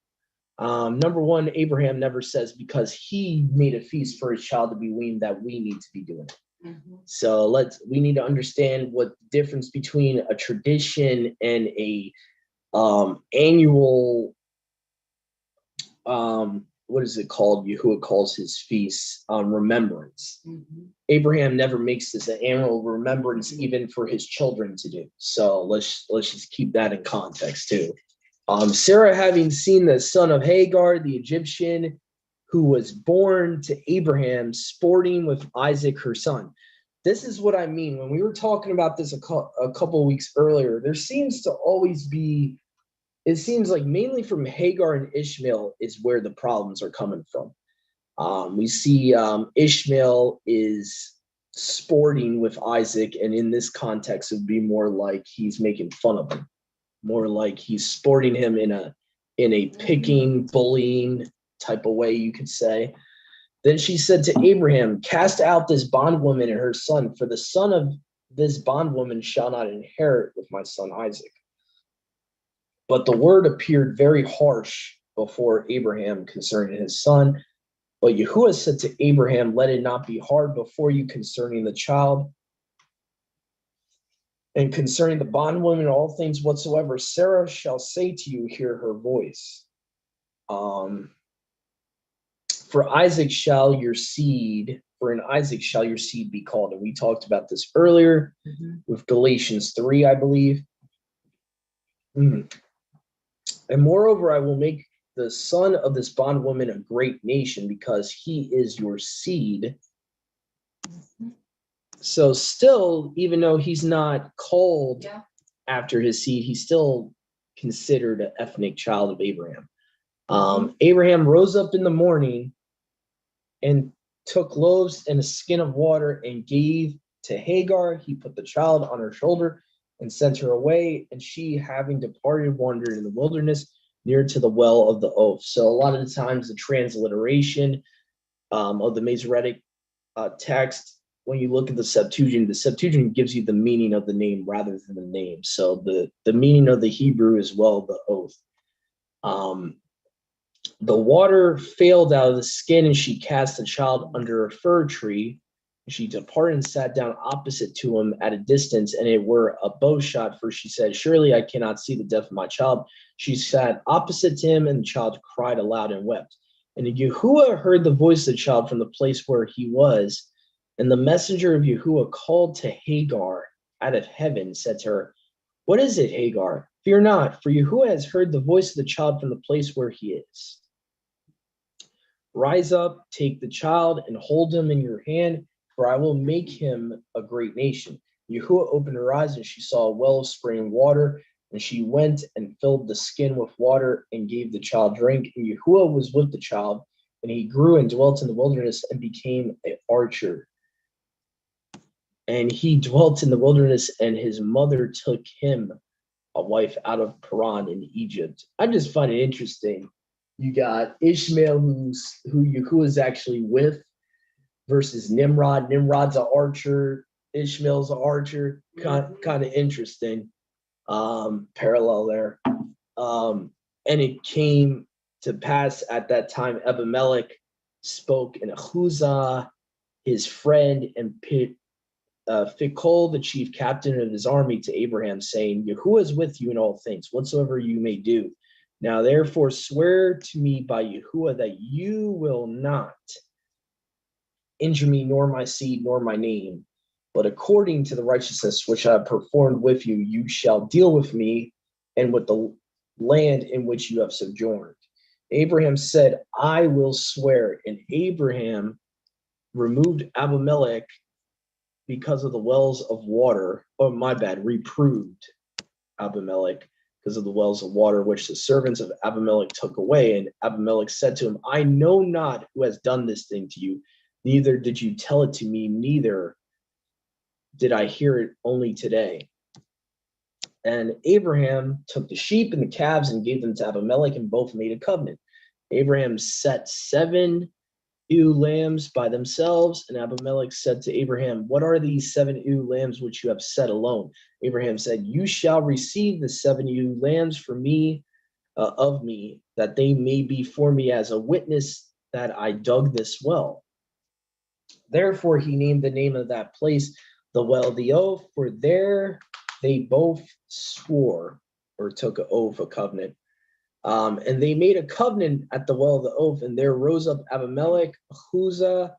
Number one, Abraham never says because he made a feast for his child to be weaned that we need to be doing it. Mm-hmm. So we need to understand what the difference between a tradition and a annual what is it called? Yahuwah calls his feasts remembrance. Mm-hmm. Abraham never makes this an annual remembrance even for his children to do. So let's just keep that in context too. Sarah, having seen the son of Hagar, the Egyptian, who was born to Abraham, sporting with Isaac, her son. This is what I mean. When we were talking about this a couple of weeks earlier, there seems to always be, it seems like mainly from Hagar and Ishmael is where the problems are coming from. We see Ishmael is sporting with Isaac, and in this context, it would be more like he's making fun of him. More like he's sporting him in a picking, bullying type of way, you could say. Then she said to Abraham, cast out this bondwoman and her son, for the son of this bondwoman shall not inherit with my son Isaac. But the word appeared very harsh before Abraham concerning his son. But Yahuwah said to Abraham, let it not be hard before you concerning the child. And concerning the bondwoman, all things whatsoever Sarah shall say to you, hear her voice. For in Isaac shall your seed be called. And we talked about this earlier with Galatians 3, I believe. And moreover, I will make the son of this bondwoman a great nation, because he is your seed. So still, even though he's not called after his seed, he's still considered an ethnic child of Abraham. Abraham rose up in the morning and took loaves and a skin of water and gave to Hagar. He put the child on her shoulder and sent her away. And she, having departed, wandered in the wilderness near to the well of the oath. So a lot of the times the transliteration of the Masoretic text, when you look at the Septuagint gives you the meaning of the name rather than the name. So the meaning of the Hebrew is well, the oath. The water failed out of the skin, and she cast the child under a fir tree. She departed and sat down opposite to him at a distance, and it were a bow shot, for she said, surely I cannot see the death of my child. She sat opposite to him, and the child cried aloud and wept. And Yahuwah heard the voice of the child from the place where he was, and the messenger of Yahuwah called to Hagar out of heaven, said to her, what is it, Hagar? Fear not, for Yahuwah has heard the voice of the child from the place where he is. Rise up, take the child, and hold him in your hand, for I will make him a great nation. Yahuwah opened her eyes, and she saw a well of spring water, and she went and filled the skin with water and gave the child drink. And Yahuwah was with the child, and he grew and dwelt in the wilderness and became an archer. And he dwelt in the wilderness, and his mother took him a wife out of Paran in Egypt. I just find it interesting. You got Ishmael, who Yahuwah is actually with, versus Nimrod. Nimrod's an archer. Ishmael's an archer. Kind of interesting parallel there. And it came to pass at that time, Abimelech spoke in Ahuzah, his friend, and Phicol, the chief captain of his army, to Abraham, saying, Yahuwah is with you in all things, whatsoever you may do. Now therefore swear to me by Yahuwah that you will not injure me, nor my seed, nor my name, but according to the righteousness which I have performed with you, you shall deal with me and with the land in which you have sojourned. Abraham said, I will swear. And Abraham removed Abimelech because of the wells of water. Oh, my bad, reproved Abimelech because of the wells of water which the servants of Abimelech took away. And Abimelech said to him, I know not who has done this thing to you, neither did you tell it to me, neither did I hear it only today. And Abraham took the sheep and the calves and gave them to Abimelech, and both made a covenant. Abraham set 7 ewe lambs by themselves, and Abimelech said to Abraham, what are these 7 ewe lambs which you have set alone? Abraham said, you shall receive the 7 ewe lambs for me, of me, that they may be for me as a witness that I dug this well. Therefore he named the name of that place the well of the oath, for there they both swore, or took an oath, a covenant. And they made a covenant at the well of the oath, and there rose up Abimelech, Ahuzah,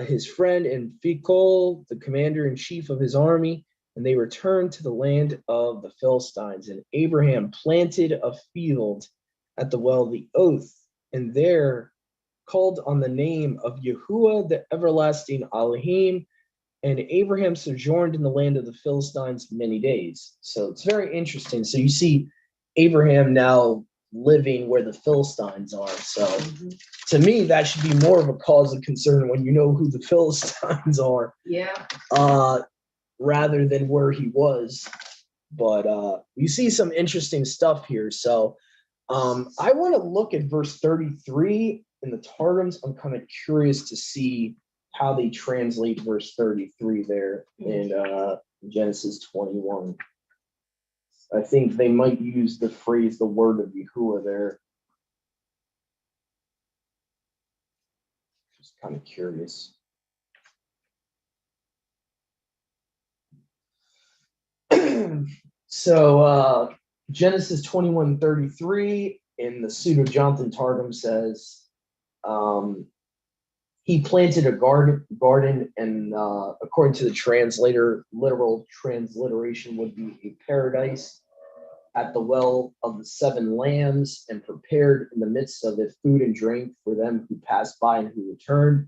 his friend, and Phicol, the commander-in-chief of his army, and they returned to the land of the Philistines. And Abraham planted a field at the well of the oath, and there called on the name of Yahuwah, the everlasting Elohim, and Abraham sojourned in the land of the Philistines many days. So it's very interesting. So you see Abraham now living where the Philistines are. So to me, that should be more of a cause of concern when you know who the Philistines are. Yeah. Rather than where he was. But you see some interesting stuff here. So I want to look at verse 33 in the Targums. I'm kind of curious to see how they translate verse 33 there in Genesis 21. I think they might use the phrase, the word of Yahuwah there. Just kind of curious. So Genesis 21:33 in the Pseudo-Jonathan Targum says, he planted a garden, and according to the translator, literal transliteration would be a paradise at the well of the 7 lambs, and prepared in the midst of it food and drink for them who passed by and who returned.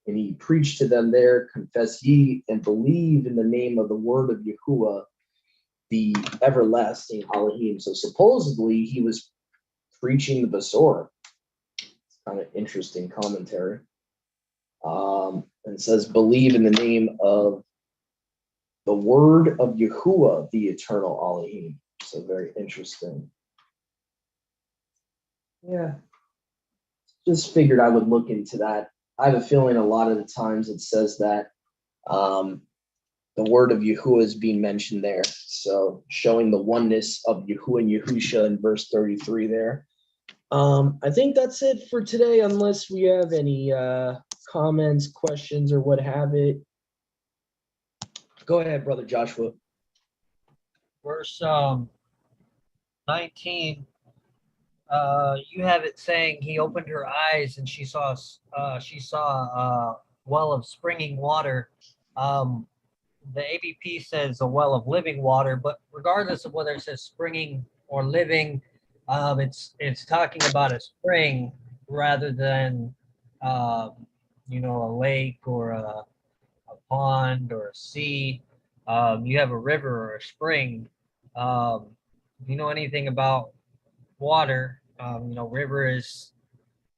And he preached to them there, confess ye and believe in the name of the word of Yahuwah, the everlasting Elohim. So supposedly he was preaching the Besorah. It's kind of interesting commentary. And it says, believe in the name of the word of Yahuwah, the eternal Elohim. So very interesting. Yeah. Just figured I would look into that. I have a feeling a lot of the times it says that the word of Yahuwah is being mentioned there. So showing the oneness of Yahuwah and Yahusha in verse 33 there. I think that's it for today, unless we have any comments, questions, or what have it. Go ahead, Brother Joshua. Verse 19, you have it saying he opened her eyes and she saw a well of springing water. The ABP says a well of living water, but regardless of whether it says springing or living, it's talking about a spring rather than a lake or a pond or a sea. You have a river or a spring. If you know anything about water, river is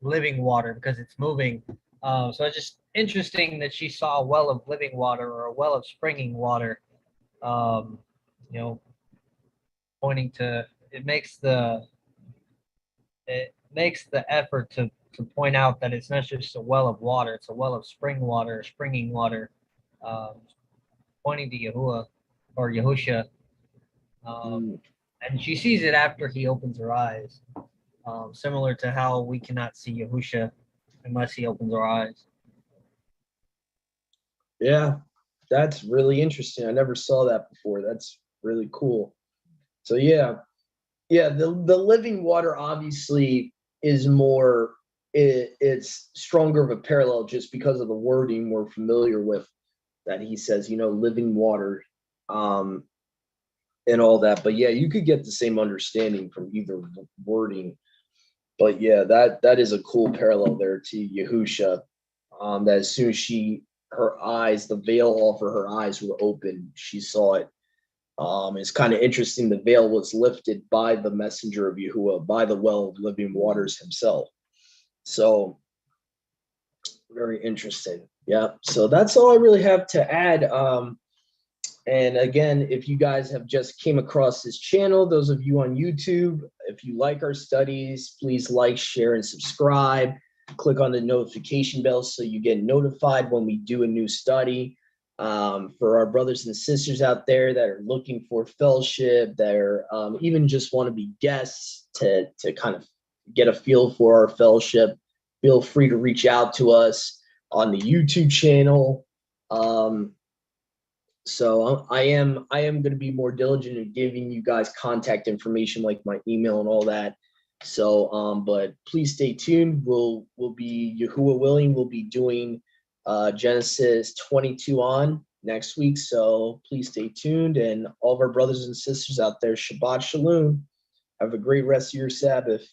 living water because it's moving. So it's just interesting that she saw a well of living water or a well of springing water. Um, you know, pointing to it makes the effort to point out that it's not just a well of water; it's a well of spring water, springing water, um, pointing to Yahuwah or Yahusha. And she sees it after he opens her eyes, similar to how we cannot see Yahusha unless he opens our eyes. Yeah, that's really interesting. I never saw that before. That's really cool. So yeah, the living water obviously is more, it's stronger of a parallel just because of the wording we're familiar with, that he says, living water, and all that. But yeah, you could get the same understanding from either wording. But yeah, that is a cool parallel there to Yahusha. That as soon as her eyes, the veil off of her eyes were open, she saw it. It's kind of interesting. The veil was lifted by the messenger of Yahuwah, by the well of living waters himself. So very interesting. Yeah. So that's all I really have to add. And again, if you guys have just came across this channel, those of you on YouTube, if you like our studies, please like, share, and subscribe. Click on the notification bell so you get notified when we do a new study. For our brothers and sisters out there that are looking for fellowship, that are even just want to be guests to kind of get a feel for our fellowship, feel free to reach out to us on the YouTube channel. So I am going to be more diligent in giving you guys contact information like my email and all that. So but please stay tuned. We'll be, Yahuwah willing, we'll be doing Genesis 22 on next week. So please stay tuned, and all of our brothers and sisters out there, Shabbat Shalom. Have a great rest of your Sabbath.